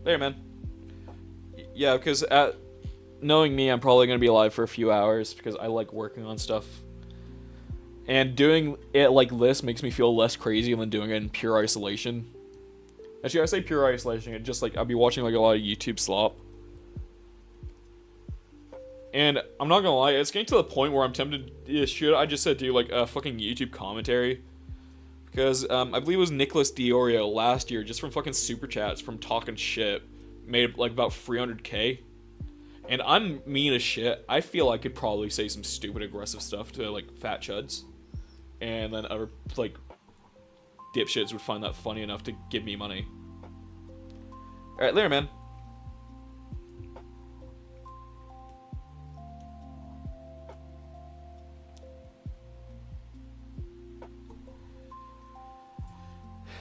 There, man. Yeah, because knowing me, I'm probably gonna be alive for a few hours because I like working on stuff. And doing it like this makes me feel less crazy than doing it in pure isolation. Actually, I say pure isolation. It just like I'll be watching like a lot of YouTube slop. And I'm not gonna lie, it's getting to the point where I'm tempted. Should I just do like a fucking YouTube commentary? Because I believe it was Nicholas Diorio last year, just from fucking super chats from talking shit, made like about 300k. And I'm mean as shit. I feel I could probably say some stupid aggressive stuff to like fat chuds, and then other like dipshits would find that funny enough to give me money. All right, later, man.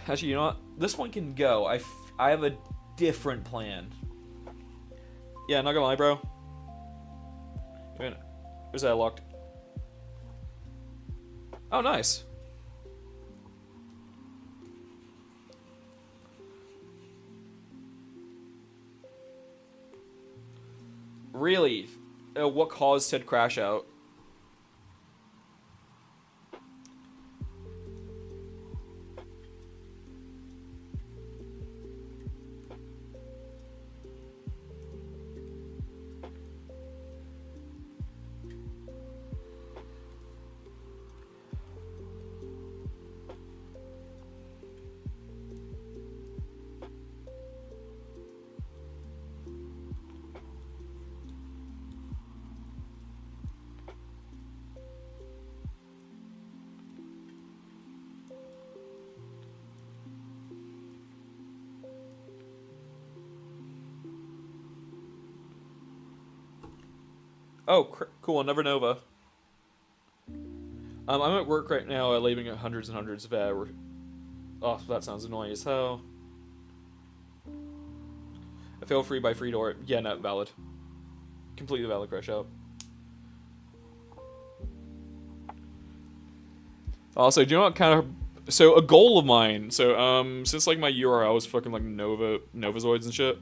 Actually, you know what? This one can go. I have a different plan. Yeah, not gonna lie, bro. Where's that locked? Oh, nice. Really? What caused said crash out? Oh, cool, Never Nova. I'm at work right now, leaving at hundreds and hundreds of hours. Oh, that sounds annoying as hell. I fail free by free door. Yeah, not valid. Completely valid crash out. Also, do you know what kind of... So, a goal of mine. So, since, like, my URL is fucking, like, Novazoids and shit.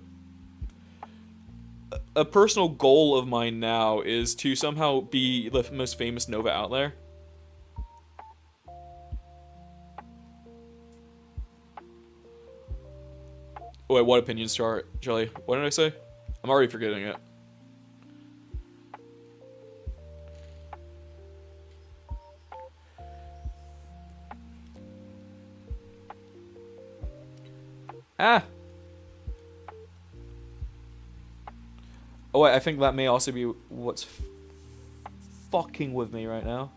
A personal goal of mine now is to somehow be the most famous Nova out there. Oh, wait, what opinions, Charlie? What did I say? I'm already forgetting it. Ah! Oh wait, I think that may also be what's fucking with me right now.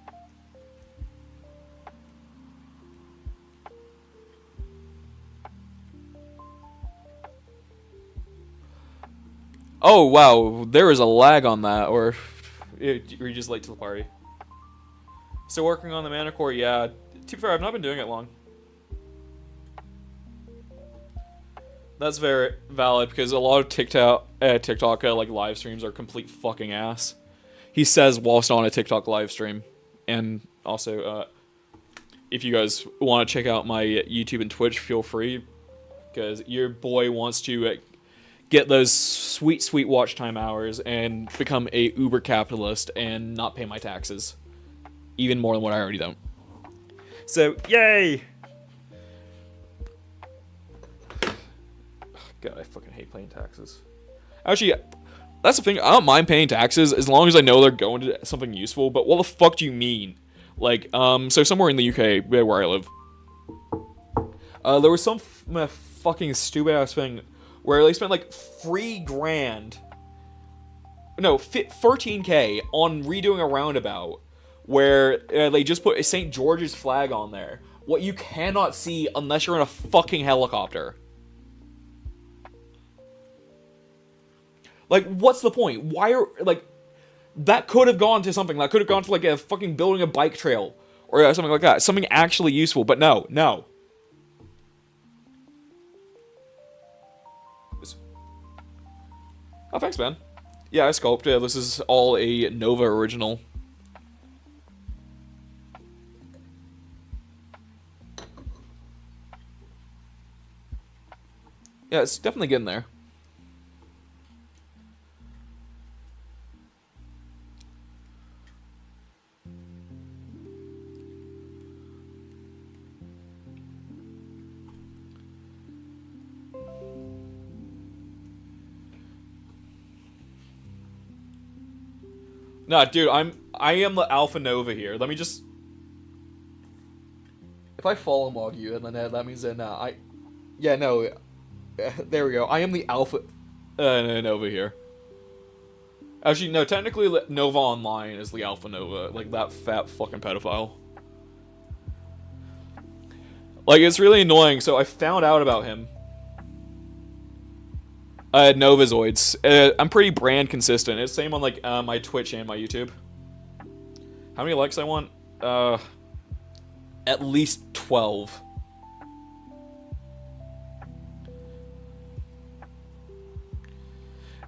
Oh wow, there is a lag on that, or you're just late to the party. Still working on the manticore, yeah. To be fair, I've not been doing it long. That's very valid because a lot of TikTok like live streams are complete fucking ass. He says whilst on a TikTok live stream, and also if you guys want to check out my YouTube and Twitch, feel free because your boy wants to get those sweet watch time hours and become a uber capitalist and not pay my taxes, even more than what I already don't. So yay! God, I fucking hate paying taxes. Actually, that's the thing. I don't mind paying taxes as long as I know they're going to something useful. But what the fuck do you mean? Like, so somewhere in the UK where I live, there was some fucking stupid ass thing where they spent like $3,000, no, 13K on redoing a roundabout where they just put a St. George's flag on there. What you cannot see unless you're in a fucking helicopter. Like, what's the point? Why are, like, that could have gone to something. That could have gone to, like, a fucking building a bike trail. Or something like that. Something actually useful. But no. Oh, thanks, man. Yeah, I sculpted. Yeah, this is all a Nova original. Yeah, it's definitely getting there. Nah, dude, I am the Alpha Nova here. Let me just... If I follow log you, and then that means that, yeah, no, there we go. I am the Alpha Nova here. Actually, no, technically Nova Online is the Alpha Nova. Like, that fat fucking pedophile. Like, it's really annoying, so I found out about him. Novazoids. I'm pretty brand consistent. It's the same on, like, my Twitch and my YouTube. How many likes I want? At least 12.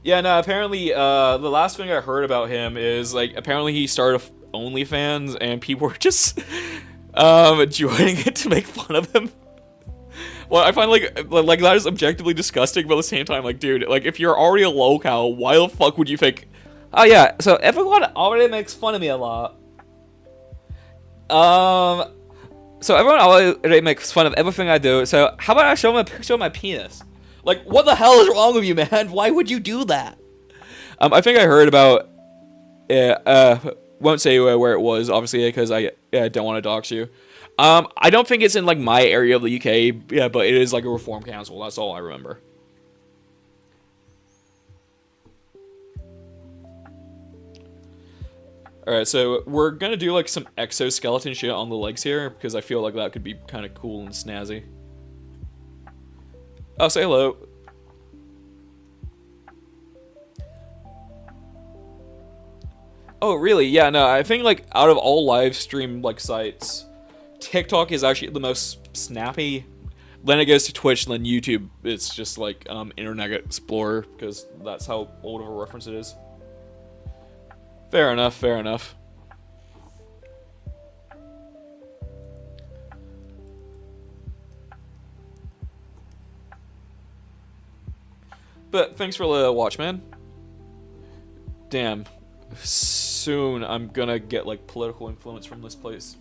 Yeah, no, apparently, the last thing I heard about him is, like, apparently he started OnlyFans, and people were just, joining it to make fun of him. Well, I find, like that is objectively disgusting, but at the same time, like, dude, like, if you're already a locale, why the fuck would you think, oh, yeah, so everyone already makes fun of me a lot. So everyone already makes fun of everything I do, so how about I show them a picture of my penis? Like, what the hell is wrong with you, man? Why would you do that? I think I heard about, won't say where it was, obviously, because I don't want to dox you. I don't think it's in, like, my area of the UK, yeah, but it is, like, a reform council. That's all I remember. Alright, so we're gonna do, like, some exoskeleton shit on the legs here, because I feel like that could be kind of cool and snazzy. Oh, say hello. Oh, really? Yeah, no, I think, like, out of all live stream, like, sites, TikTok is actually the most snappy. Then it goes to Twitch, and then YouTube. It's just like Internet Explorer, because that's how old of a reference it is. Fair enough, fair enough. But thanks for the watch, man. Damn. Soon I'm gonna get, like, political influence from this place.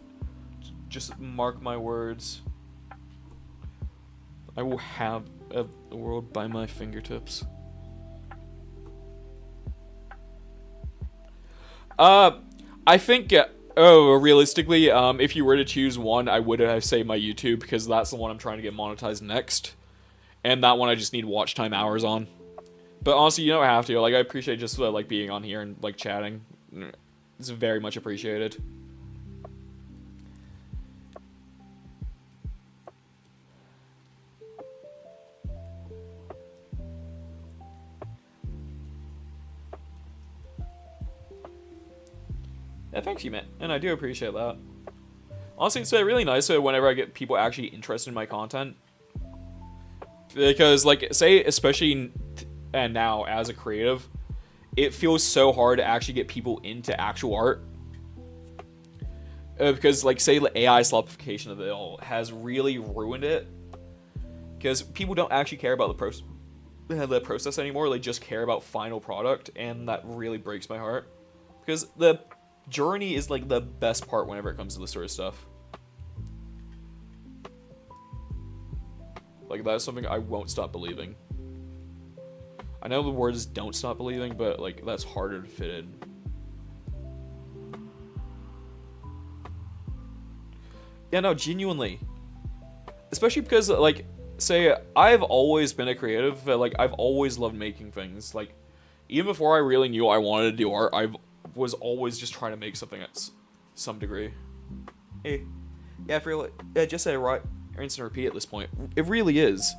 Just mark my words. I will have the world by my fingertips. I think, realistically, if you were to choose one, I would say my YouTube, because that's the one I'm trying to get monetized next. And that one I just need watch time hours on. But honestly, you don't have to. Like, I appreciate just, like, being on here and, like, chatting. It's very much appreciated. Yeah, thanks, you, man. And I do appreciate that. Honestly, it's really nice whenever I get people actually interested in my content. Because, like, say, especially and now as a creative, it feels so hard to actually get people into actual art. Because, like, say, the AI slopification of it all has really ruined it. Because people don't actually care about the process anymore. They just care about final product, and that really breaks my heart. Because the journey is, like, the best part whenever it comes to this sort of stuff. Like, that's something I won't stop believing. I know the word is don't stop believing, but, like, that's harder to fit in. Yeah, no, genuinely. Especially because, like, say, I've always been a creative, but, like, I've always loved making things. Like, even before I really knew I wanted to do art, I was always just trying to make something at some degree. Hey, yeah, for real, just say right, rinse and repeat at this point. It really is.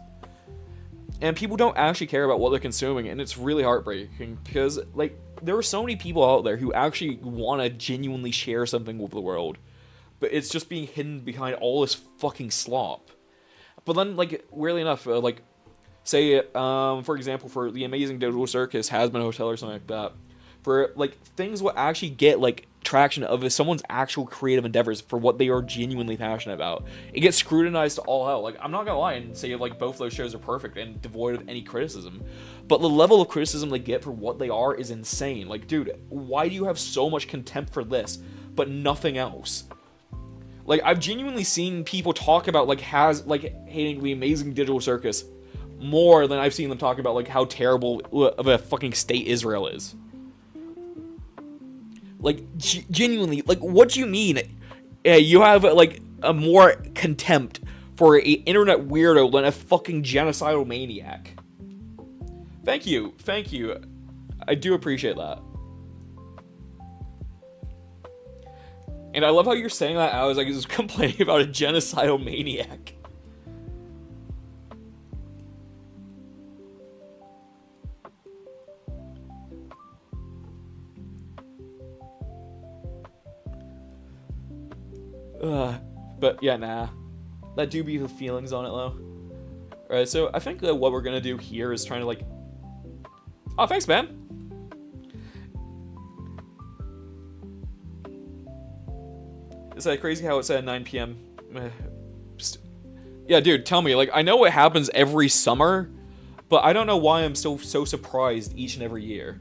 And people don't actually care about what they're consuming, and it's really heartbreaking, because, like, there are so many people out there who actually want to genuinely share something with the world, but it's just being hidden behind all this fucking slop. But then, like, weirdly enough, like, say, for example, for the Amazing Digital Circus, Has-Been Hotel, or something like that, for, like, things will actually get, like, traction of someone's actual creative endeavors for what they are genuinely passionate about. It gets scrutinized to all hell. Like, I'm not gonna lie and say, like, both those shows are perfect and devoid of any criticism, but the level of criticism they get for what they are is insane. Like, dude, why do you have so much contempt for this, but nothing else? Like, I've genuinely seen people talk about, like, hating the Amazing Digital Circus more than I've seen them talk about, like, how terrible of a fucking state Israel is. Like, genuinely, like, what do you mean? You have, like, a more contempt for an internet weirdo than a fucking genocidal maniac. Thank you. I do appreciate that. And I love how you're saying that I was like, just complaining about a genocidal maniac. But yeah, nah. That do be the feelings on it, though. Alright, so I think what we're gonna do here is trying to, like... Oh, thanks, man! Is that crazy how it's at 9 p.m.? Yeah, dude, tell me. Like, I know it happens every summer, but I don't know why I'm so surprised each and every year.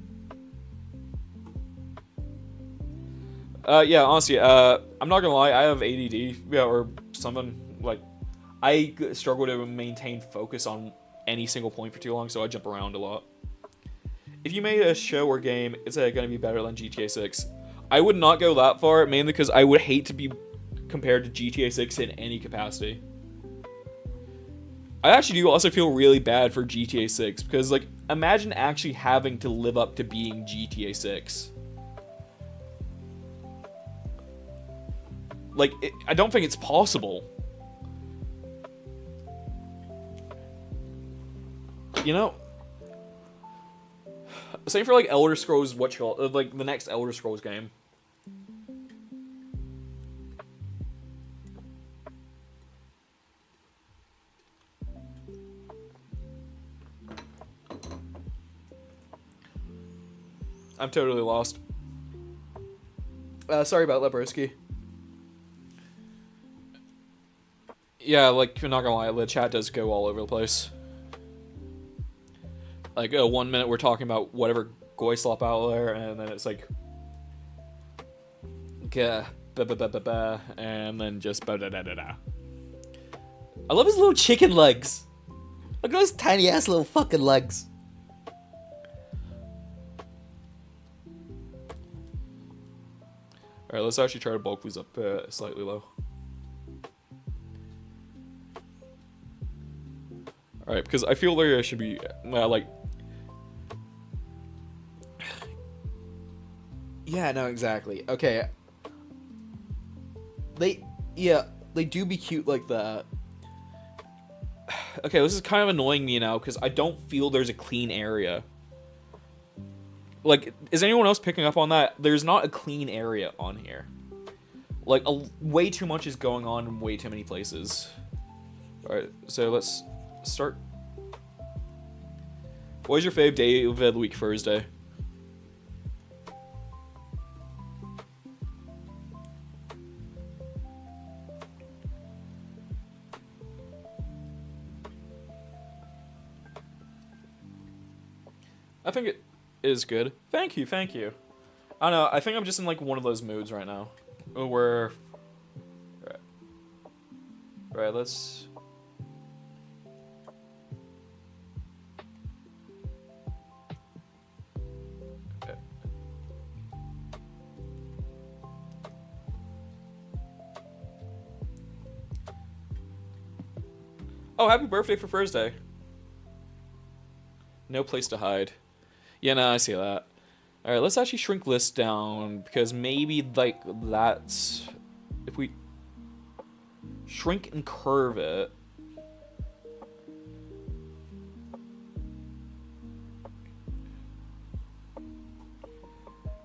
Yeah, honestly, I'm not gonna lie, I have ADD, yeah, or something. Like, I struggle to maintain focus on any single point for too long, so I jump around a lot. If you made a show or game, is it gonna be better than GTA 6? I would not go that far, mainly because I would hate to be compared to GTA 6 in any capacity. I actually do also feel really bad for GTA 6, because, like, imagine actually having to live up to being GTA 6. Like, I don't think it's possible. You know? Same for, like, Elder Scrolls, like, the next Elder Scrolls game. I'm totally lost. Sorry about that, broski. Yeah, like, I'm not gonna lie, the chat does go all over the place. Like, 1 minute we're talking about whatever goy slop out there, and then it's like... and then just ba-da-da-da-da. I love his little chicken legs. Look at those tiny ass little fucking legs. Alright, let's actually try to bulk these up slightly low. Alright, because I feel there should be, like... Yeah, no, exactly. Okay. They do be cute like that. Okay, this is kind of annoying me now, because I don't feel there's a clean area. Like, is anyone else picking up on that? There's not a clean area on here. Like, way too much is going on in way too many places. Alright, so let's start. What was your fave day of the week, Thursday? I think it is good. Thank you, thank you. I don't know, I think I'm just in like one of those moods right now. Where... Right, let's... Okay. Oh, happy birthday for Thursday. No place to hide. Yeah, no, I see that. Alright, let's actually shrink this down, because maybe, like, that's... If we shrink and curve it...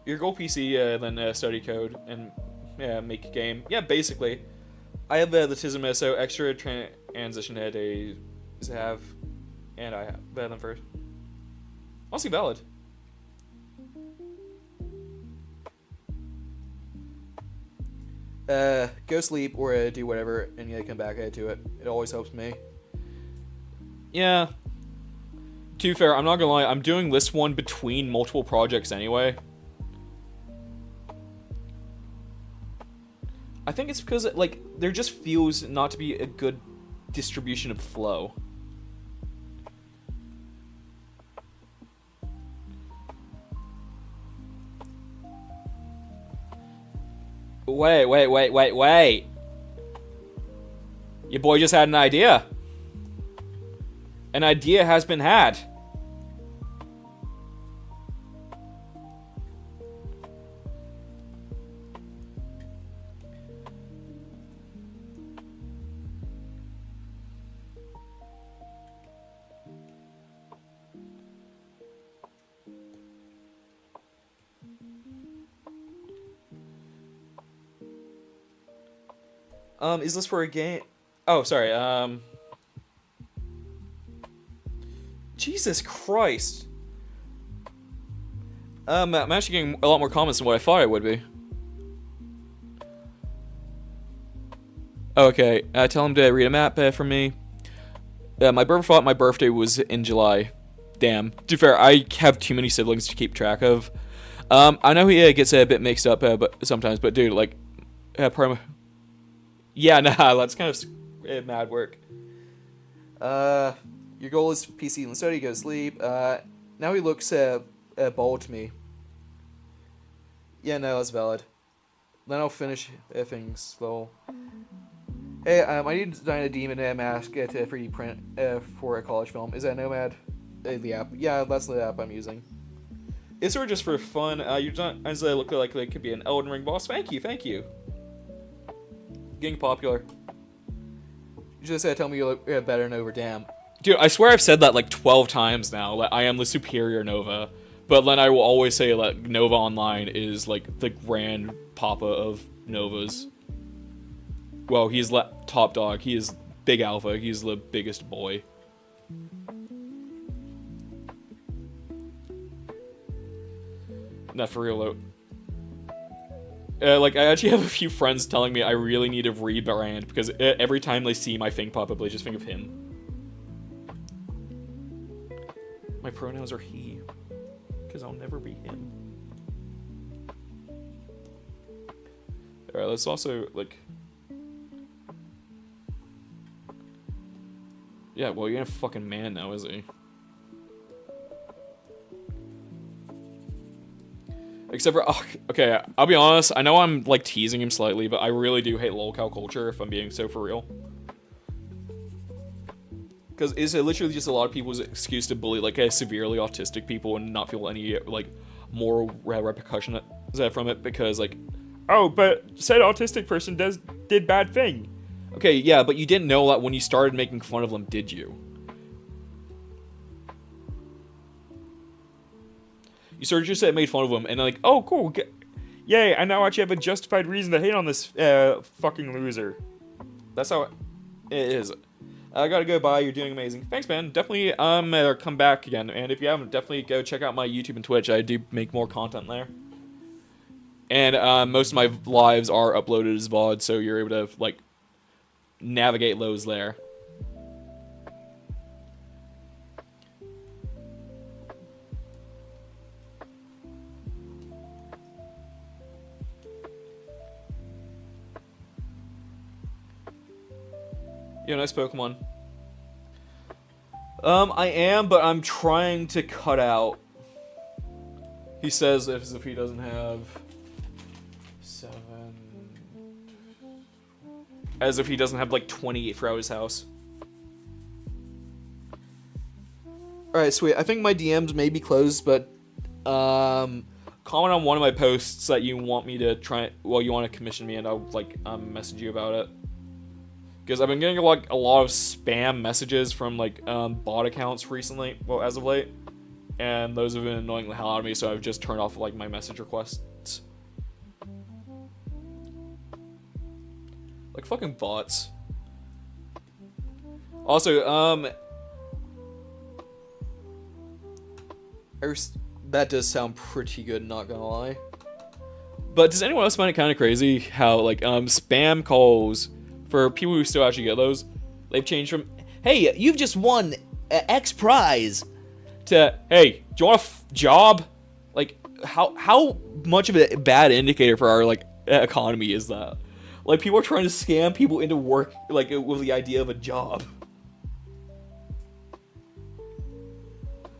Your goal PC, then study code, and make a game. Yeah, basically. I have the Tism, so extra transition days have, and I have them first. Honestly valid. Go sleep or do whatever and come back to it. It always helps me. Yeah. To be fair, I'm not gonna lie, I'm doing this one between multiple projects anyway. I think it's because, like, there just feels not to be a good distribution of flow. Wait. Your boy just had an idea. An idea has been had. Is this for a game? Oh, sorry, Jesus Christ. I'm actually getting a lot more comments than what I thought I would be. Okay, tell him to read a map for me. My brother thought my birthday was in July. Damn. To be fair, I have too many siblings to keep track of. I know he gets a bit mixed up but sometimes, but dude, like, yeah, nah, that's kind of mad work. Your goal is PC and study, go to sleep. Now he looks bald to me. Yeah, no, that's valid. Then I'll finish things slow. Hey, I need to design a demon mask to 3D print for a college film. Is that Nomad? The app. Yeah, that's the app I'm using. It's sort of just for fun. Your designs look like they could be an Elden Ring boss. Thank you. Getting popular. You just tell me you look better than Nova. Damn. Dude, I swear I've said that like 12 times now. Like, I am the superior Nova. But then I will always say that Nova Online is like the grand papa of Novas. Well, he's top dog. He is big alpha. He's the biggest boy. Not for real though. Like, I actually have a few friends telling me I really need to rebrand because every time they see my thing pop up, they just think of him. My pronouns are he, because I'll never be him. Alright, let's also, like... Yeah, well, you're a fucking man now, is he? Except for, oh, okay, I'll be honest, I know I'm, like, teasing him slightly, but I really do hate lolcow culture, if I'm being so for real. Because it's literally just a lot of people's excuse to bully, like, severely autistic people and not feel any, like, moral repercussion from it, because, like, oh, but said autistic person did bad thing. Okay, yeah, but you didn't know that when you started making fun of them, did you? You sort of just made fun of them, and like, oh, cool. Yay, I now actually have a justified reason to hate on this fucking loser. That's how it is. I gotta go, bye, you're doing amazing. Thanks, man. Definitely come back again. And if you haven't, definitely go check out my YouTube and Twitch. I do make more content there. And most of my lives are uploaded as VOD, so you're able to, like, navigate those there. You know, nice Pokemon. I am, but I'm trying to cut out. He says as if he doesn't have 7. As if he doesn't have like 28 throughout his house. Alright, sweet. I think my DMs may be closed, but comment on one of my posts that you want me to try. Well, you want to commission me, and I'll like message you about it. Because I've been getting like a lot of spam messages from like bot accounts recently, well, as of late, and those have been annoying the hell out of me. So I've just turned off like my message requests. Like fucking bots. Also, that does sound pretty good, not gonna lie. But does anyone else find it kind of crazy how like spam calls for people who still actually get those, they've changed from "Hey, you've just won X prize" to "Hey, do you want a job?" Like how much of a bad indicator for our like economy is that? Like people are trying to scam people into work like with the idea of a job.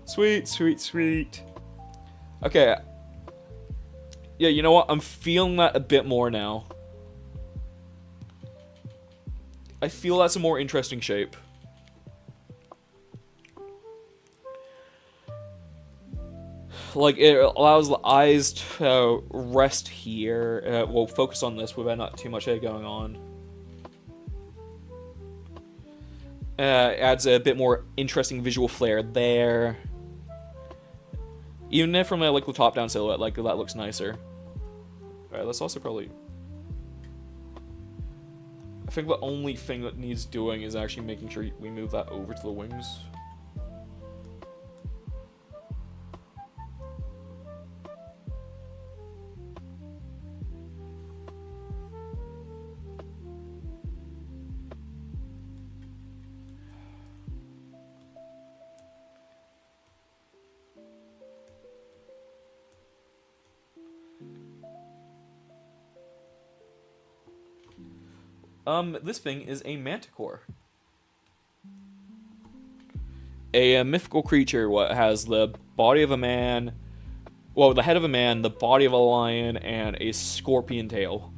Sweet, sweet, sweet. Okay. Yeah, you know what? I'm feeling that a bit more now. I feel that's a more interesting shape. Like, it allows the eyes to rest here. Well, focus on this without not too much going on. Adds a bit more interesting visual flair there. Even if from like the top-down silhouette, like that looks nicer. Alright, let's also probably... I think the only thing that needs doing is actually making sure we move that over to the wings. This thing is a manticore. A mythical creature what has the body of a man, well, the head of a man, the body of a lion, and a scorpion tail.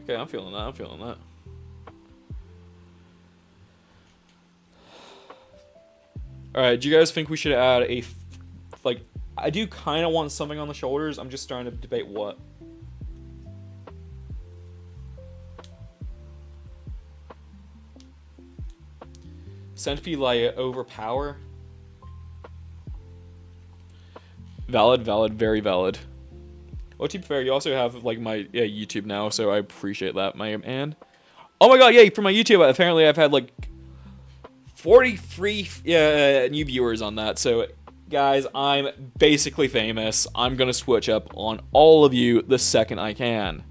Okay, I'm feeling that, I'm feeling that. Alright, do you guys think we should add a... Like, I do kind of want something on the shoulders. I'm just starting to debate what. Centipede, like, overpower. Valid, valid, very valid. Well, to be fair, you also have, like, my YouTube now, so I appreciate that, my man. Oh my god, yay, for my YouTube, apparently I've had, like, 43 new viewers on that, so, guys, I'm basically famous. I'm gonna switch up on all of you the second I can.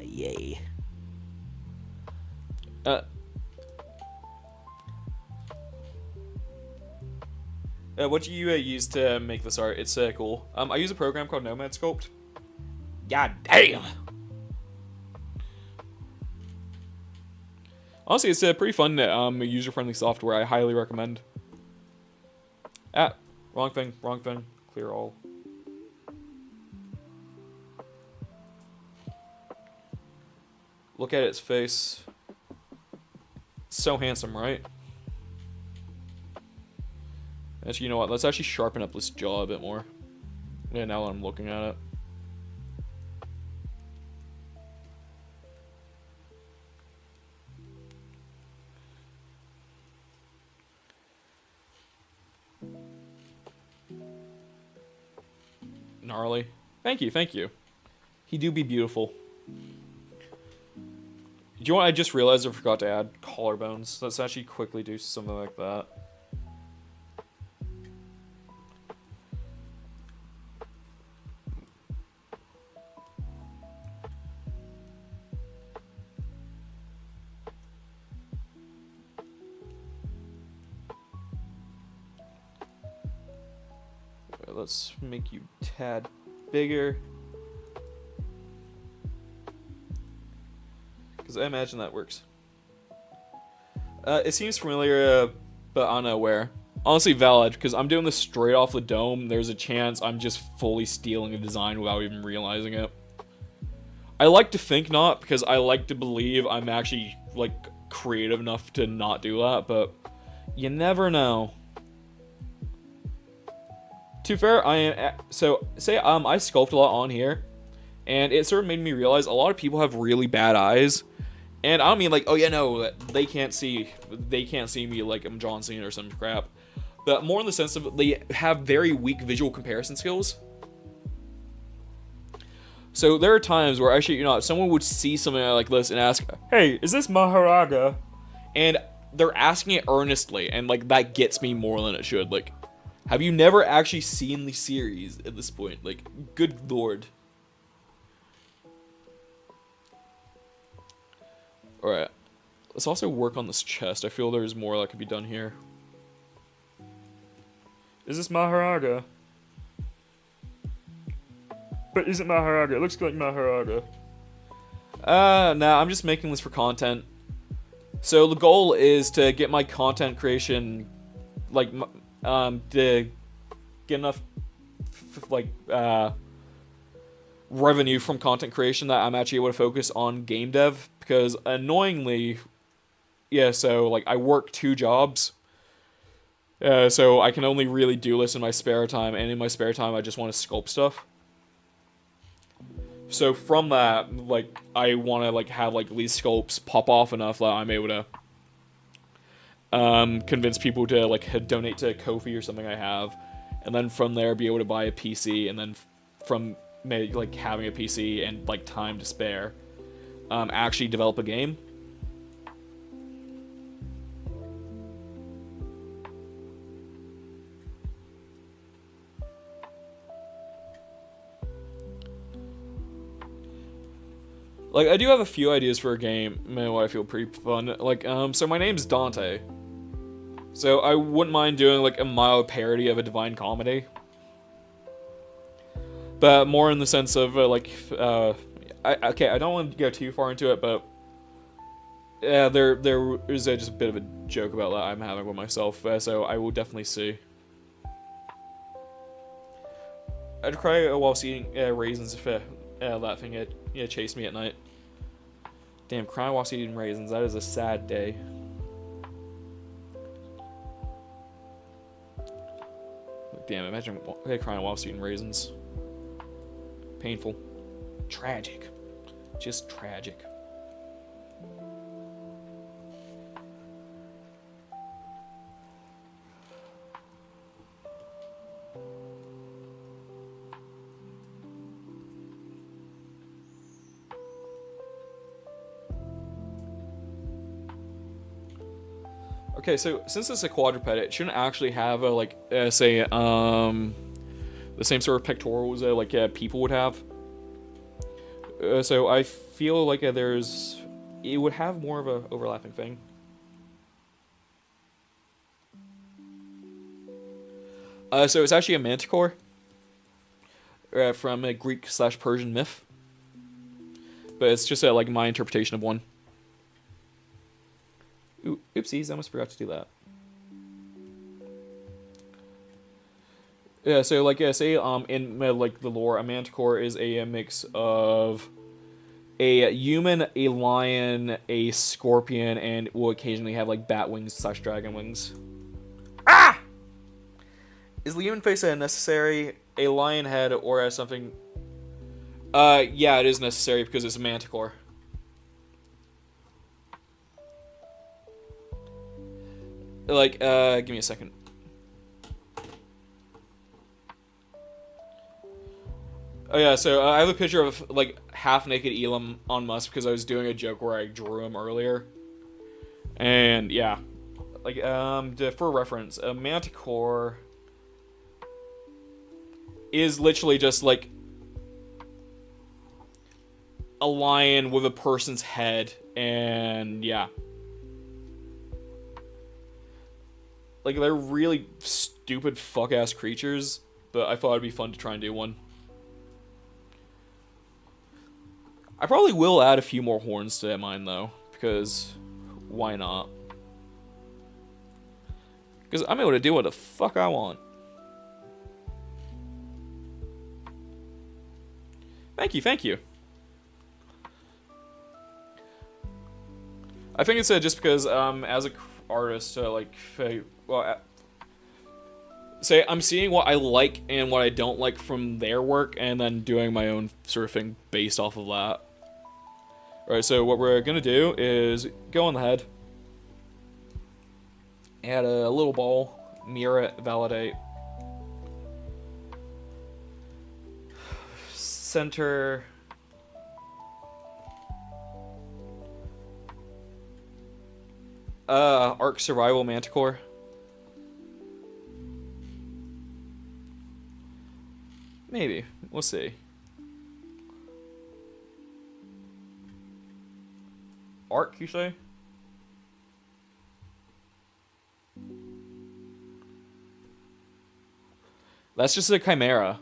Yay. What do you use to make this art? It's cool. I use a program called Nomad Sculpt. God damn! Honestly, it's pretty fun, user-friendly software. I highly recommend. Ah, wrong thing, wrong thing. Clear all. Look at its face. It's so handsome, right? Actually, you know what? Let's actually sharpen up this jaw a bit more. Yeah, now that I'm looking at it. Gnarly. Thank you, thank you. He do be beautiful. Do you know what I just realized I forgot to add? Collarbones. Let's actually quickly do something like that. Let's make you a tad bigger. Because I imagine that works. It seems familiar, but unaware. Honestly, valid, because I'm doing this straight off the dome. There's a chance I'm just fully stealing a design without even realizing it. I like to think not, because I like to believe I'm actually, like, creative enough to not do that, but you never know. To be fair, I sculpt a lot on here, and it sort of made me realize a lot of people have really bad eyes. And I don't mean like, oh yeah, no, they can't see me like I'm John Cena or some crap. But more in the sense of they have very weak visual comparison skills. So there are times where actually, if someone would see something like this and ask, hey, is this Maharaga? And they're asking it earnestly, and like that gets me more than it should. Like, have you never actually seen the series at this point? Like, good lord. Alright, let's also work on this chest. I feel there's more that could be done here. Is this Maharaga? But is it Maharaga? It looks like Maharaga. Nah, I'm just making this for content. So the goal is to get my content creation, like, to get enough, like, revenue from content creation that I'm actually able to focus on game dev. Because annoyingly, yeah, so like I work 2 jobs, so I can only really do this in my spare time, and in my spare time I just want to sculpt stuff. So from that, like, I want to like have like these sculpts pop off enough that I'm able to convince people to like donate to Ko-fi or something I have, and then from there be able to buy a PC, and then from like having a PC and like time to spare, actually develop a game. Like, I do have a few ideas for a game, what I feel pretty fun. Like, so my name's Dante. So I wouldn't mind doing like a mild parody of a Divine Comedy. But more in the sense of, okay, I don't want to go too far into it, but yeah, there is just a bit of a joke about that I'm having with myself, so I will definitely see. I'd cry whilst eating raisins if that thing chased me at night. Damn, crying whilst eating raisins, that is a sad day. Damn, imagine crying whilst eating raisins. Painful. Tragic. Just tragic. Okay, so since it's a quadruped, it shouldn't actually have a the same sort of pectorals people would have. So I feel like it would have more of a overlapping thing. So it's actually a manticore from a Greek/Persian myth, but it's just like my interpretation of one. Ooh, oopsies! I almost forgot to do that. Yeah, so like say in like the lore, a manticore is a mix of a human, a lion, a scorpion, and will occasionally have like bat wings/dragon wings. Ah! Is the human face necessary? A lion head or something? Yeah, it is necessary because it's a manticore. Like, give me a second. Oh yeah, so I have a picture of like half-naked Elam on Musk because I was doing a joke where I drew him earlier. And yeah, like for reference, a manticore is literally just like a lion with a person's head, and yeah. Like, they're really stupid fuck-ass creatures, but I thought it'd be fun to try and do one. I probably will add a few more horns to mine, though, because why not? Because I'm able to do what the fuck I want. Thank you, thank you. I think it's just because, as an artist, say I'm seeing what I like and what I don't like from their work, and then doing my own sort of thing based off of that. Alright, so what we're gonna do is go on the head, add a little ball, mirror it, validate, center. Arc Survival Manticore. Maybe. We'll see. Arc, you say? That's just a chimera.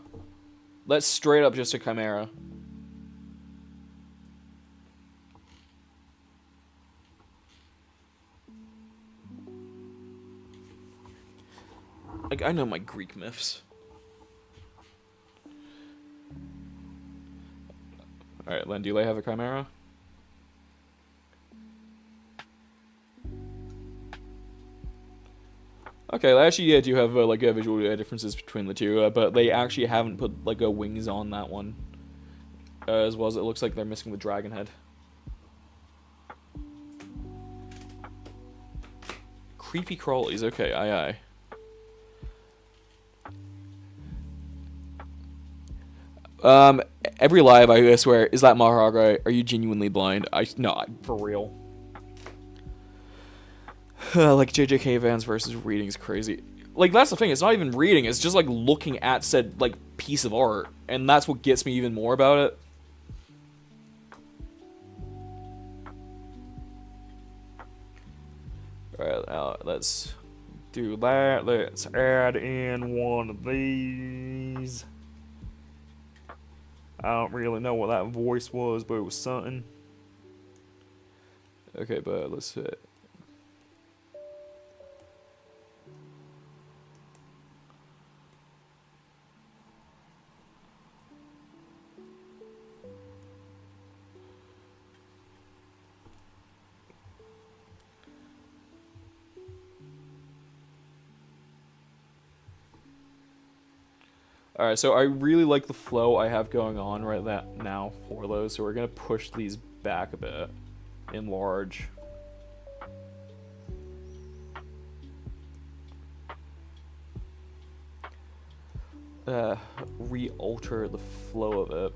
That's straight up just a chimera. Like, I know my Greek myths. Alright, Len, do they have a chimera? Okay, they actually do have like visual differences between the two, but they actually haven't put like wings on that one, as well as it looks like they're missing the dragon head. Creepy crawlies, okay, aye. Every live, I swear, is that Maharaga? Are you genuinely blind? No, for real. Like JJK Vans versus reading is crazy. Like, that's the thing, it's not even reading, it's just like looking at said like piece of art, and that's what gets me even more about it. Alright, now let's do that. Let's add in one of these. I don't really know what that voice was, but it was something. Okay, but let's see. Alright, so I really like the flow I have going on right now for those, so we're going to push these back a bit, enlarge. Re-alter the flow of it.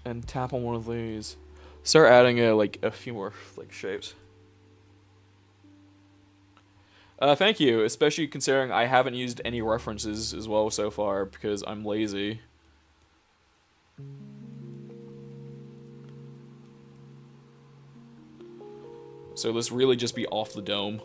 And tap on one of these. Start adding like a few more like shapes. Thank you, especially considering I haven't used any references as well so far because I'm lazy. So let's really just be off the dome.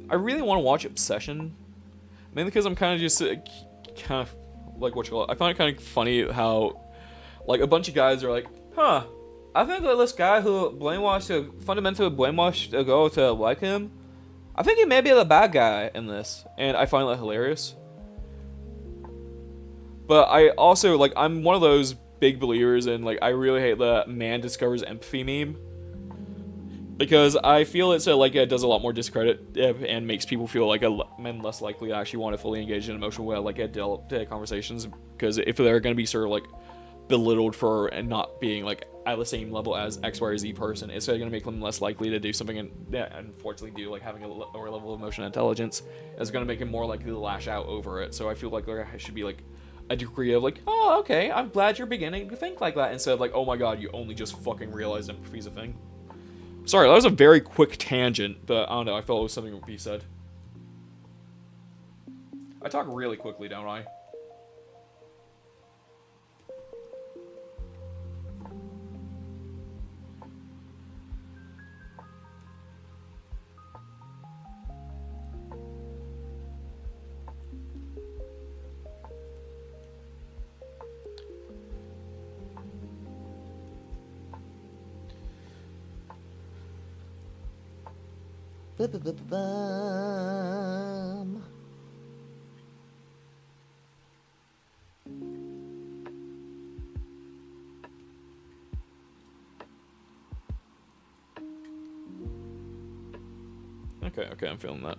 I really want to watch Obsession, mainly because I'm kind of just kind of like what you call it. I find it kind of funny how like a bunch of guys are like, huh, I think that this guy who fundamentally brainwashed a girl to like him, I think he may be the bad guy in this, and I find that hilarious. But I also like I'm one of those big believers in like I really hate the man discovers empathy meme. Because I feel it does a lot more discredit and makes people feel like men less likely to actually want to fully engage in an emotional way, like adult conversations. Because if they're going to be sort of like belittled for and not being like at the same level as X, Y, or Z person, it's going to make them less likely to do something. And unfortunately, do like having a lower level of emotional intelligence is going to make them more likely to lash out over it. So I feel like there should be like a degree of like, oh, okay, I'm glad you're beginning to think like that, instead of like, oh my god, you only just fucking realized empathy's a thing. Sorry, that was a very quick tangent, but I don't know, I felt it was something that would be said. I talk really quickly, don't I? Okay, I'm feeling that.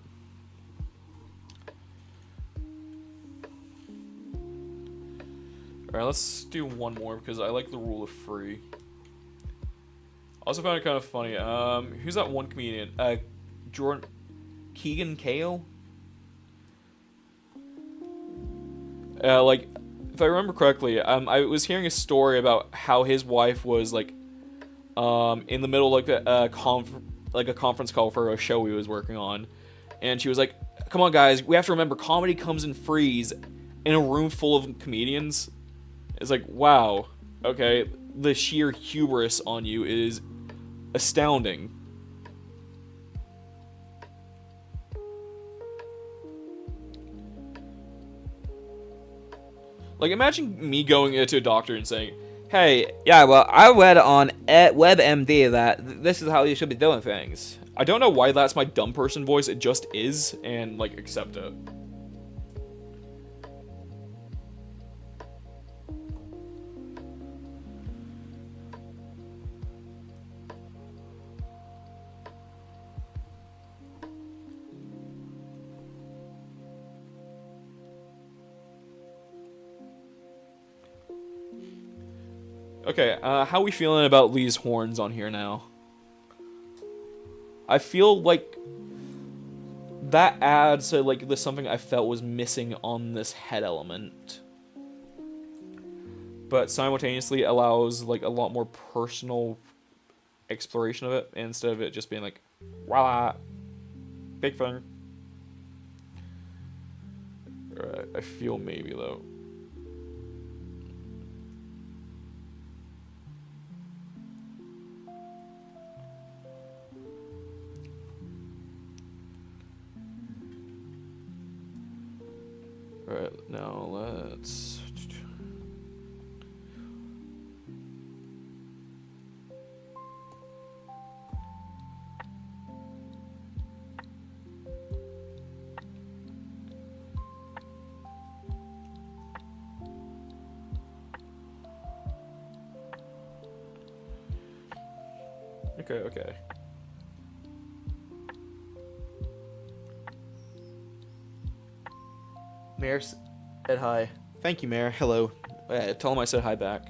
Alright, let's do one more because I like the rule of free. Also found it kind of funny. Who's that one comedian? Jordan Keegan Kale? Like, if I remember correctly, I was hearing a story about how his wife was like, in the middle of like a conference call for a show he was working on, and she was like, "Come on, guys, we have to remember comedy comes in threes in a room full of comedians." It's like, wow, okay, the sheer hubris on you is astounding. Like, imagine me going into a doctor and saying, "Hey, yeah, well, I read on WebMD that this is how you should be doing things." I don't know why that's my dumb person voice, it just is, and, like, accept it. Okay, how are we feeling about these horns on here now? I feel like that adds to, like, this something I felt was missing on this head element. But simultaneously allows, like, a lot more personal exploration of it, instead of it just being like, voila, big thing. Alright, I feel maybe, though. Alright, now let's... Okay. Mayor said hi. Thank you, Mayor. Hello. Tell him I said hi back.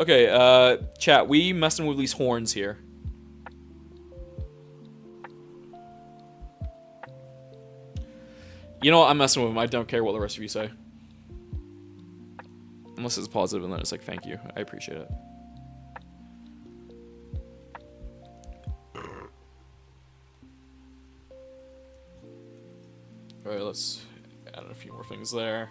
Okay, chat, we messing with these horns here. You know what? I'm messing with them. I don't care what the rest of you say. Unless it's positive and then it's like, thank you. I appreciate it. Alright, let's add a few more things there.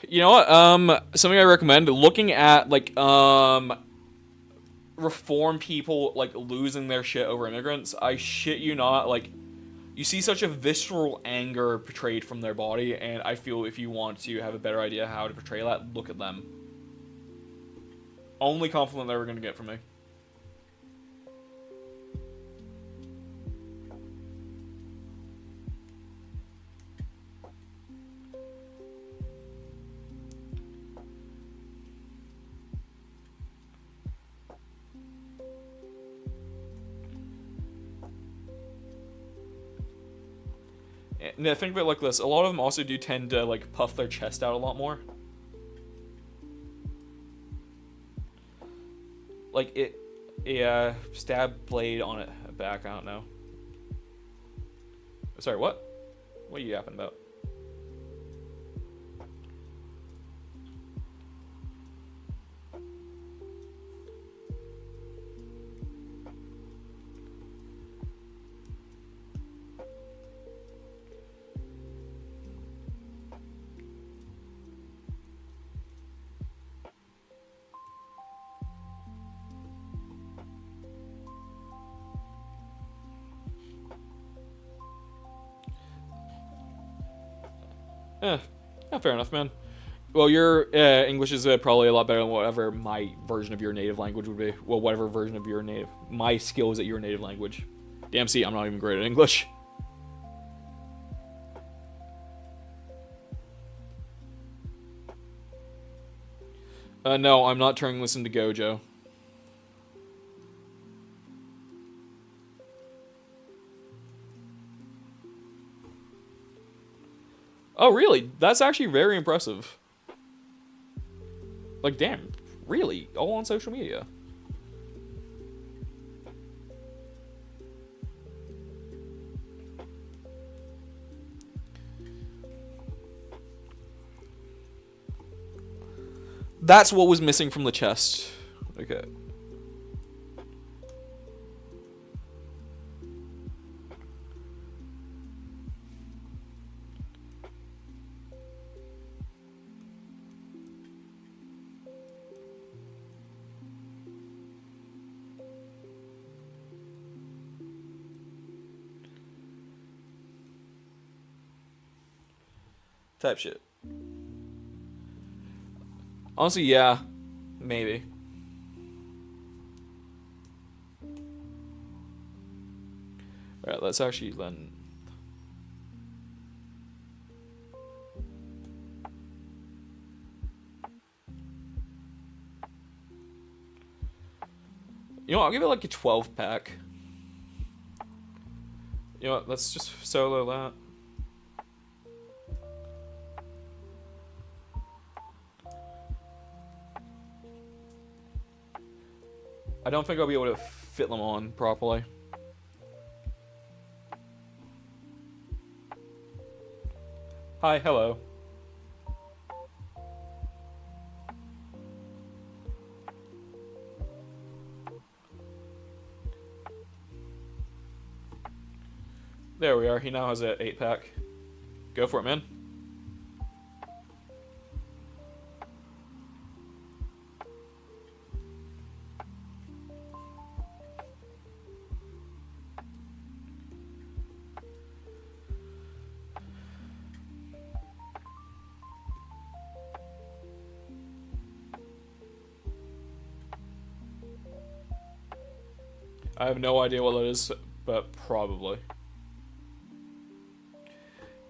You know what? Something I recommend looking at reform people like losing their shit over immigrants. I shit you not, like you see such a visceral anger portrayed from their body, and I feel if you want to have a better idea how to portray that, look at them. Only compliment they're gonna get from me. And think of it like this: a lot of them also do tend to like puff their chest out a lot more. Like a stab blade on it back. I don't know. Sorry, what? What are you yapping about? Yeah, fair enough, man. Well, your English is probably a lot better than whatever my version of your native language would be. Well, whatever version of your native... My skills at your native language. Damn, see, I'm not even great at English. No, I'm not turning this into Gojo. Oh, really? That's actually very impressive. Like, damn. Really? All on social media? That's what was missing from the chest. Okay. Type shit. Honestly, yeah. Maybe. Alright, let's actually then... You know what, I'll give it like a 12 pack. You know what, let's just solo that. I don't think I'll be able to fit them on properly. Hi, hello. There we are, he now has an 8 pack. Go for it, man. I have no idea what that is, but probably.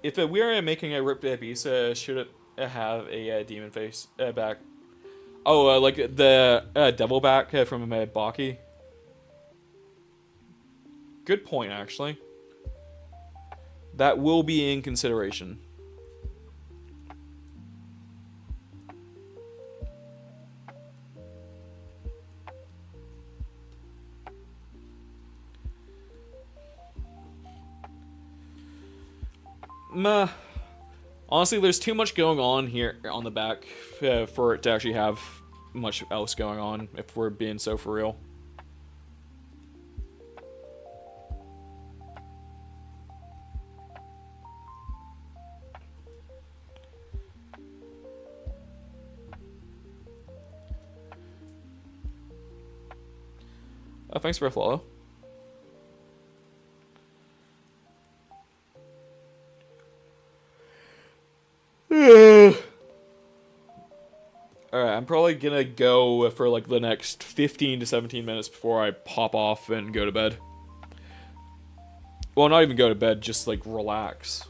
If we are making a ripped piece, should it have a demon face back? Oh, like the devil back from Baki? Good point, actually. That will be in consideration. Meh. Honestly, there's too much going on here on the back for it to actually have much else going on, if we're being so for real. Thanks for a follow. Alright, I'm probably gonna go for like the next 15 to 17 minutes before I pop off and go to bed. Well, not even go to bed, just like relax.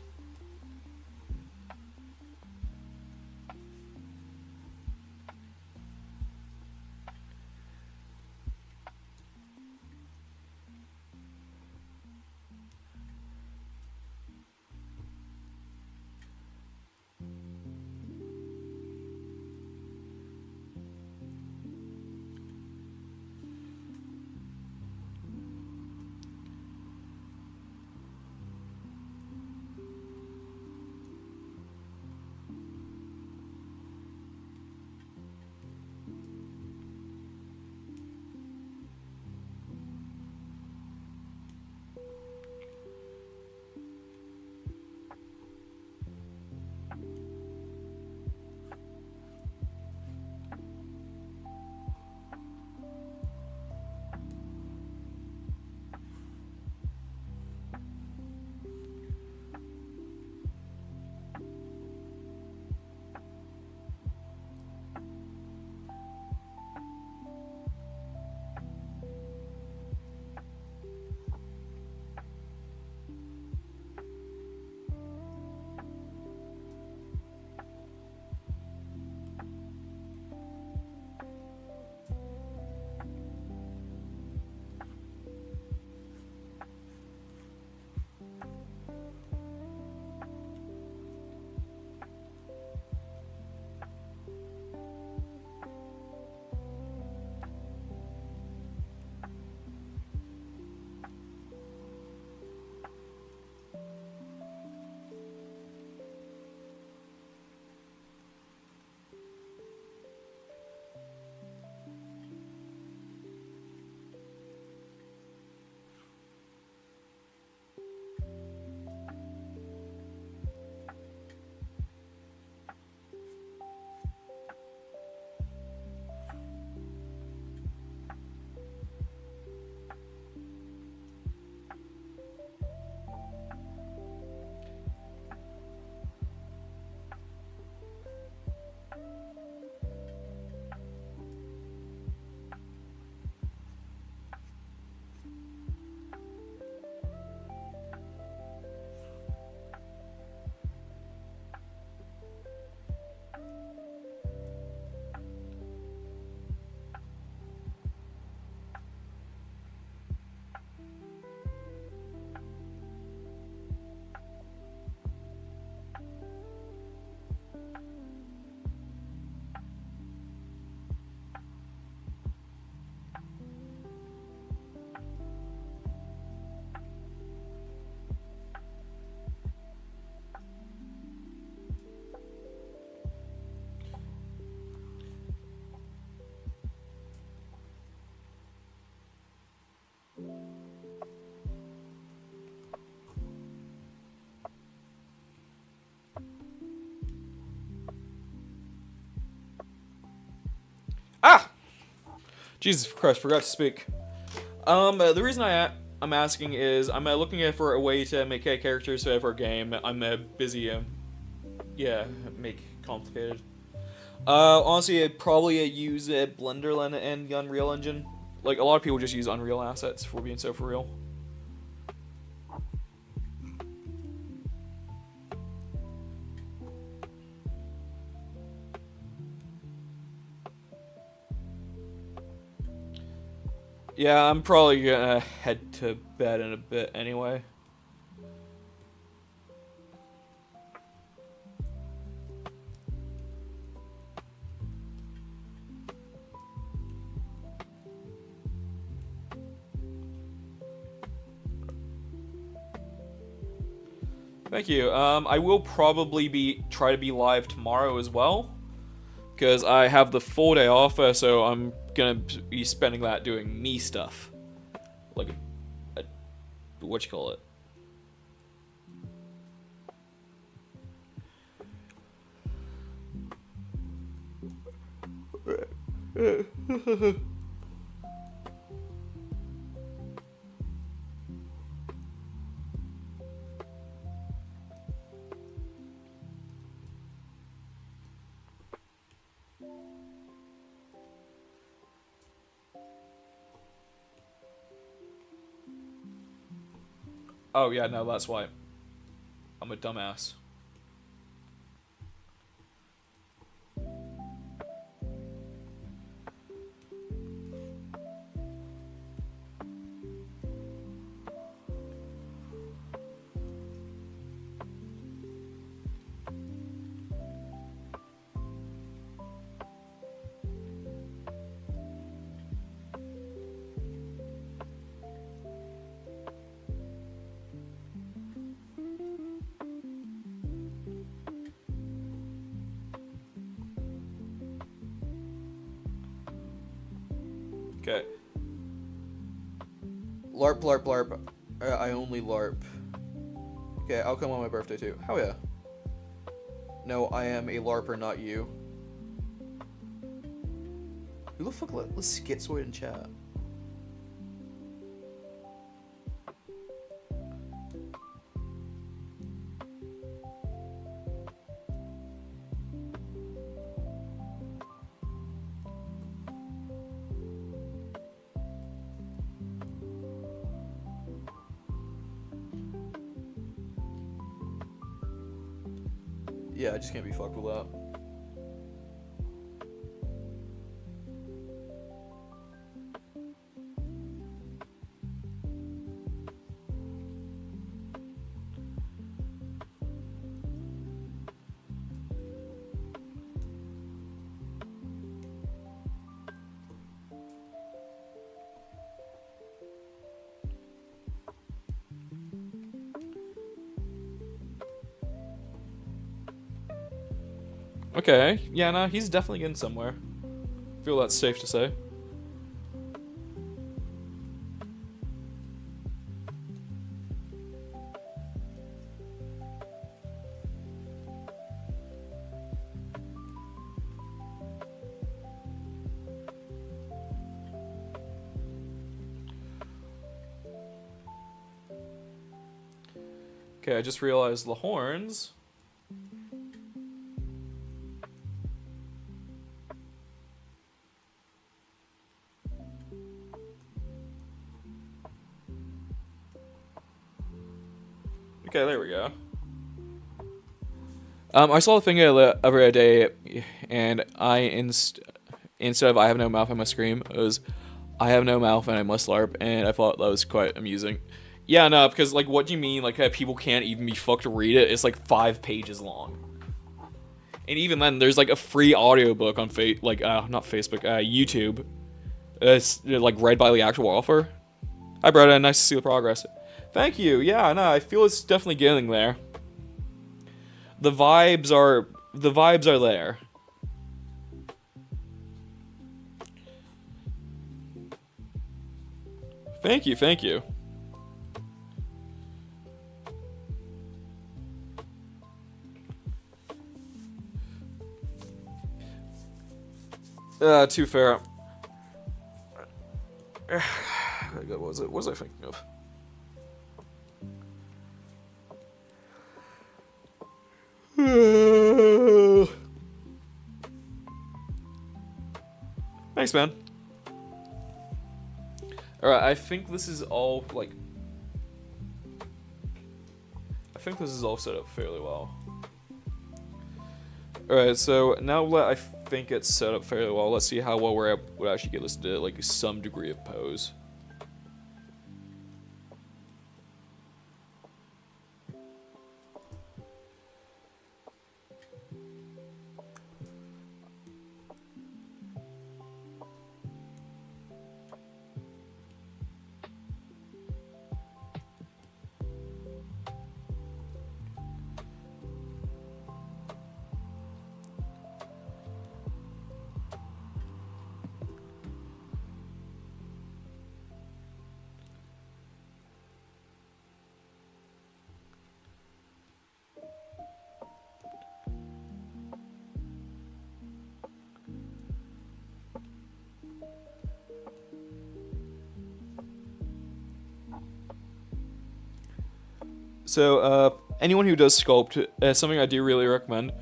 Jesus Christ, forgot to speak. The reason I'm asking is I'm looking for a way to make characters for our game. I'm busy, yeah, make complicated. Honestly, I'd probably use Blender and the Unreal Engine. Like, a lot of people just use Unreal assets, for being so for real. Yeah, I'm probably gonna head to bed in a bit anyway. Thank you. I will probably try to be live tomorrow as well, because I have the full day off, so I'm gonna be spending that doing me stuff, like what you call it. Oh yeah, no, that's why. I'm a dumbass. Okay. LARP, LARP, LARP. I only LARP. Okay, I'll come on my birthday too. Hell yeah. No, I am a LARPer, not you. Who the fuck let Schizoid in chat? Yeah, I just can't be fucked with that. Okay, yeah, no, he's definitely getting somewhere. I feel that's safe to say. Okay, I just realized the horns. Okay, there we go. I saw the thing the other day, and instead of "I have no mouth, I must scream," it was "I have no mouth and I must LARP," and I thought that was quite amusing. Yeah, no, because like, what do you mean? Like, people can't even be fucked to read it? It's like 5 pages long, and even then, there's like a free audiobook on not Facebook, YouTube. It's like read by the actual author. Hi, Bretta. Nice to see the progress. Thank you. Yeah, no, I feel it's definitely getting there. The vibes are there. Thank you, thank you. Too fair. What was I thinking of? Thanks, man. Alright, I think this is all, like... I think this is all set up fairly well. Alright, so now that I think it's set up fairly well, let's see how well we're able to actually get this to, like, some degree of pose. So, anyone who does sculpt, something I do really recommend,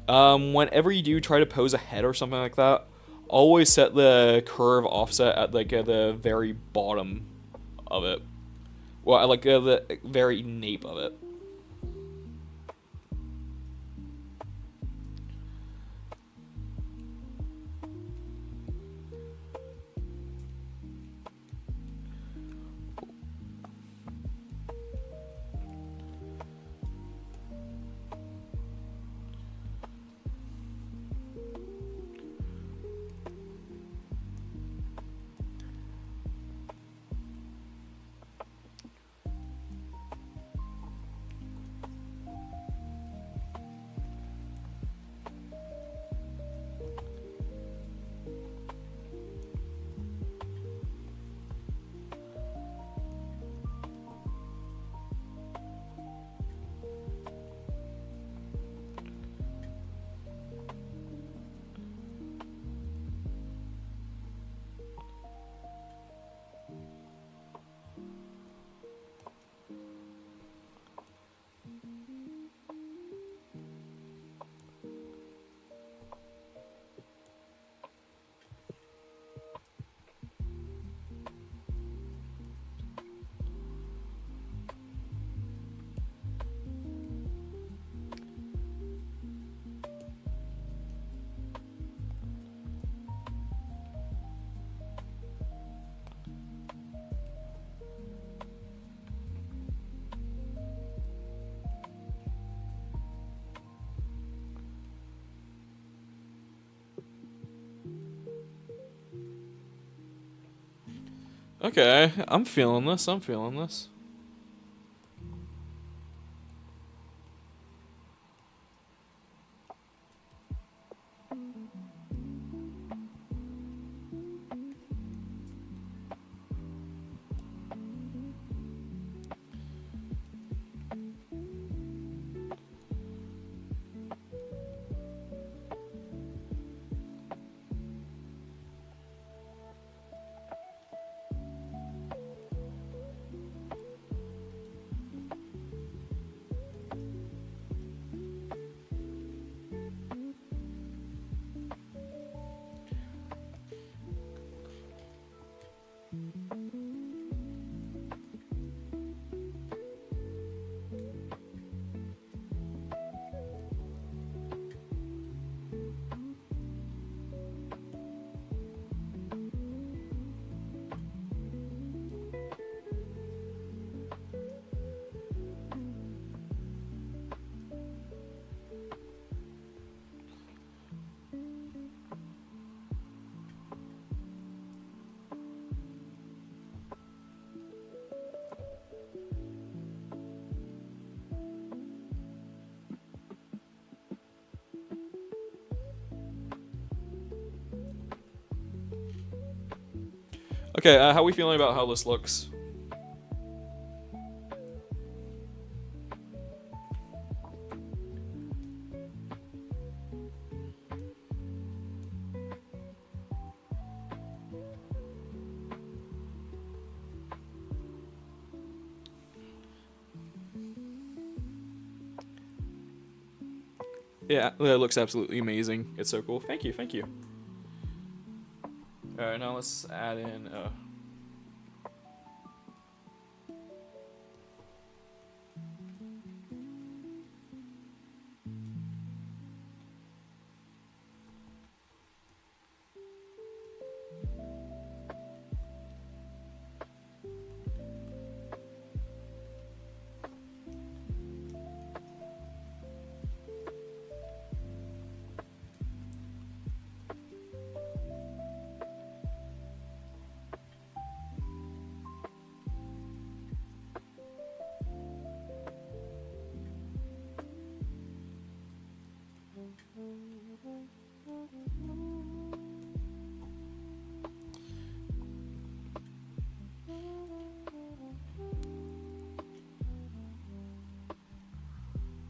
whenever you do try to pose a head or something like that, always set the curve offset at, like, the very bottom of it. Well, like, the very nape of it. Okay, I'm feeling this, I'm feeling this. Okay, how are we feeling about how this looks? Yeah, that looks absolutely amazing. It's so cool. Thank you, thank you. All right, now let's add in.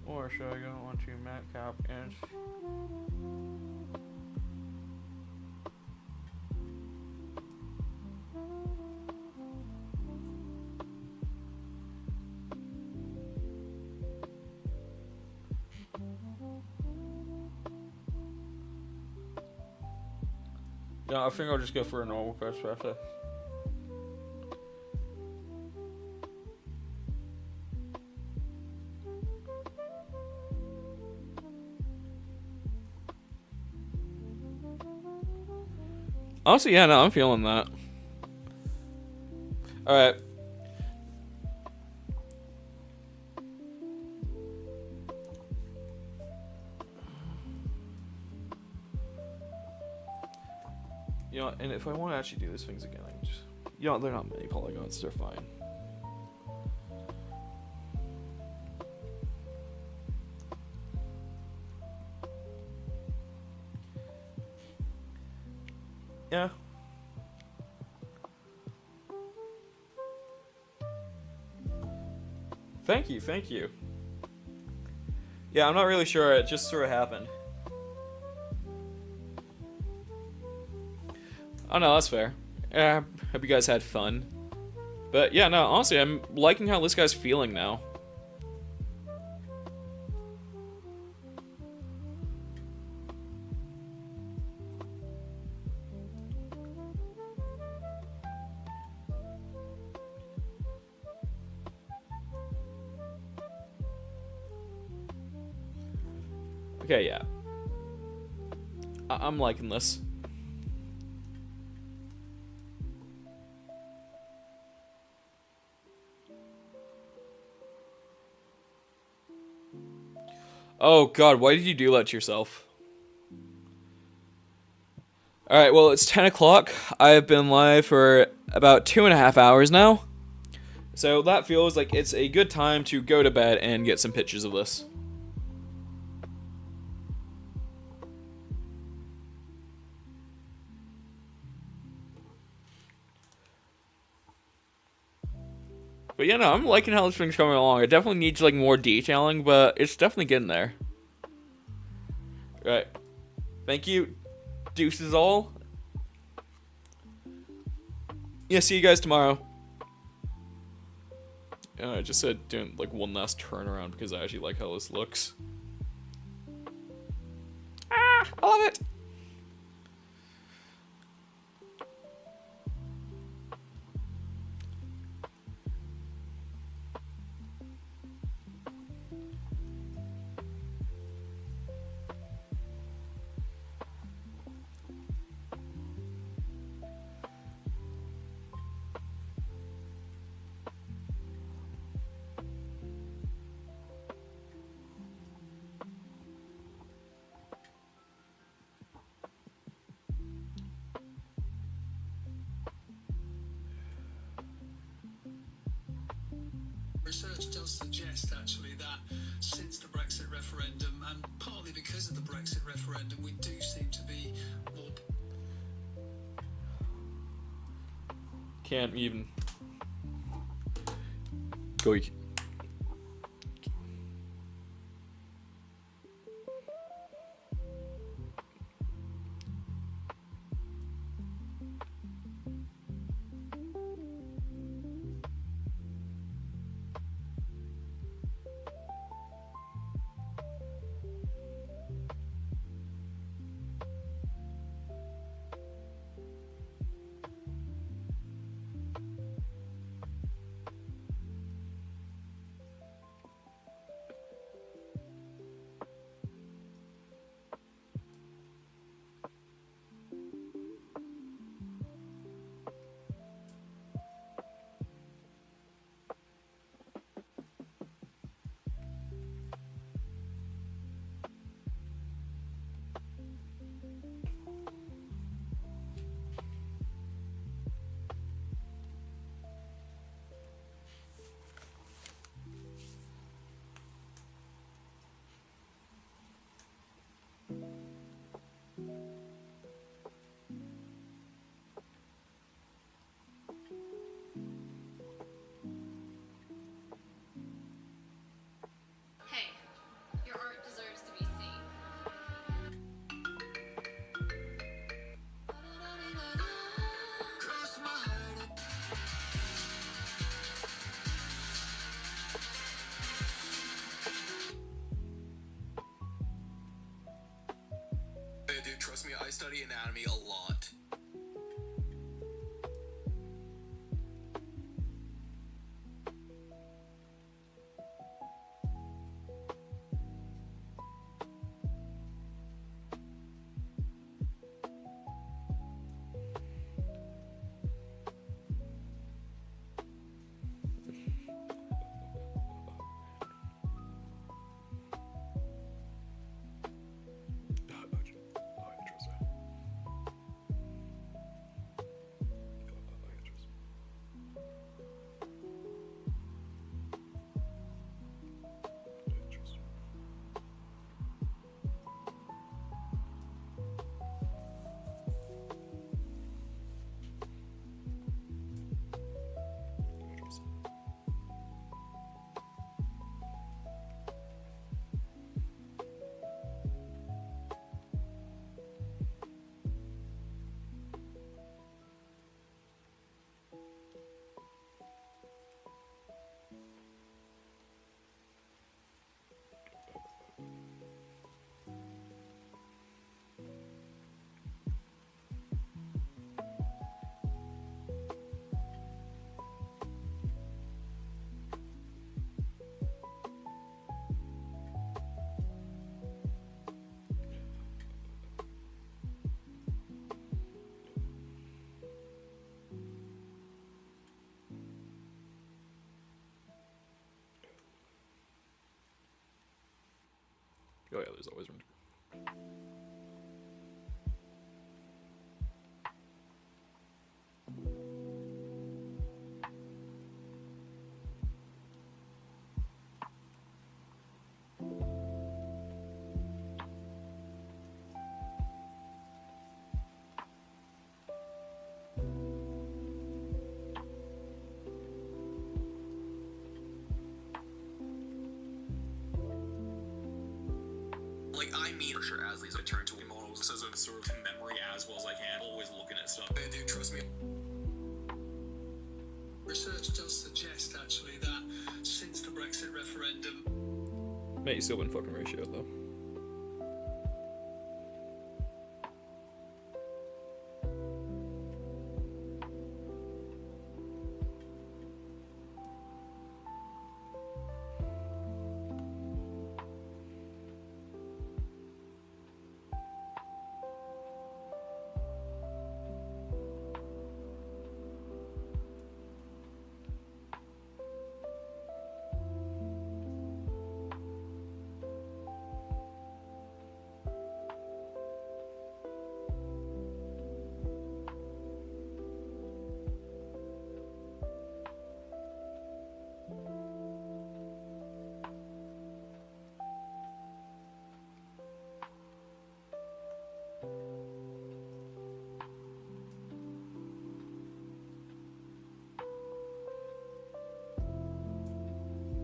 Or should I go on to mat cap and? Yeah, I think I'll just go for a normal perspective. Honestly, yeah, no, I'm feeling that. Alright. You know, and if I want to actually do these things again, I can just... You know, they're not many polygons, they're fine. Yeah. Thank you, thank you. Yeah, I'm not really sure, it just sort of happened. Oh no, that's fair. Yeah, hope you guys had fun. But yeah, no, honestly, I'm liking how this guy's feeling now. Okay, yeah. I'm liking this. Oh god, why did you do that to yourself? Alright, well, it's 10 o'clock. I've been live for about 2.5 hours now. So that feels like it's a good time to go to bed and get some pictures of this. But yeah, no, I'm liking how this thing's coming along. It definitely needs like more detailing, but it's definitely getting there. Right. Thank you, deuces all. Yeah, see you guys tomorrow. I just said doing like one last turnaround because I actually like how this looks. Ah, I love it. Research does suggest actually that since the Brexit referendum, and partly because of the Brexit referendum, we do seem to be more... Can't even go. study anatomy a lot. Oh yeah, there's always room. Like, I mean, for sure, as these I turn to models as a sort of memory as well as I can, always looking at stuff. They do, trust me. Research does suggest, actually, that since the Brexit referendum... Mate, you still win fucking ratio, though.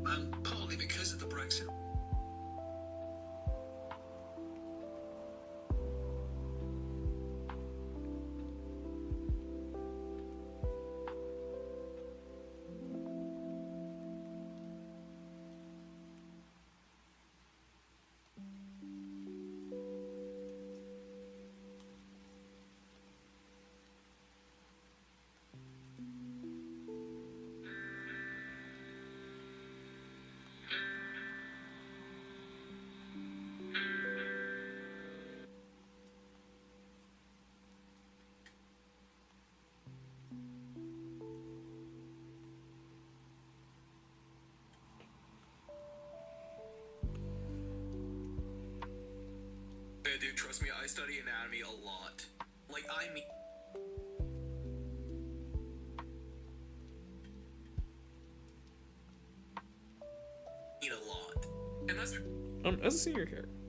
And partly because of the Brexit. They do, trust me, I study anatomy a lot. Like, I mean... a lot. And that's... As a senior character.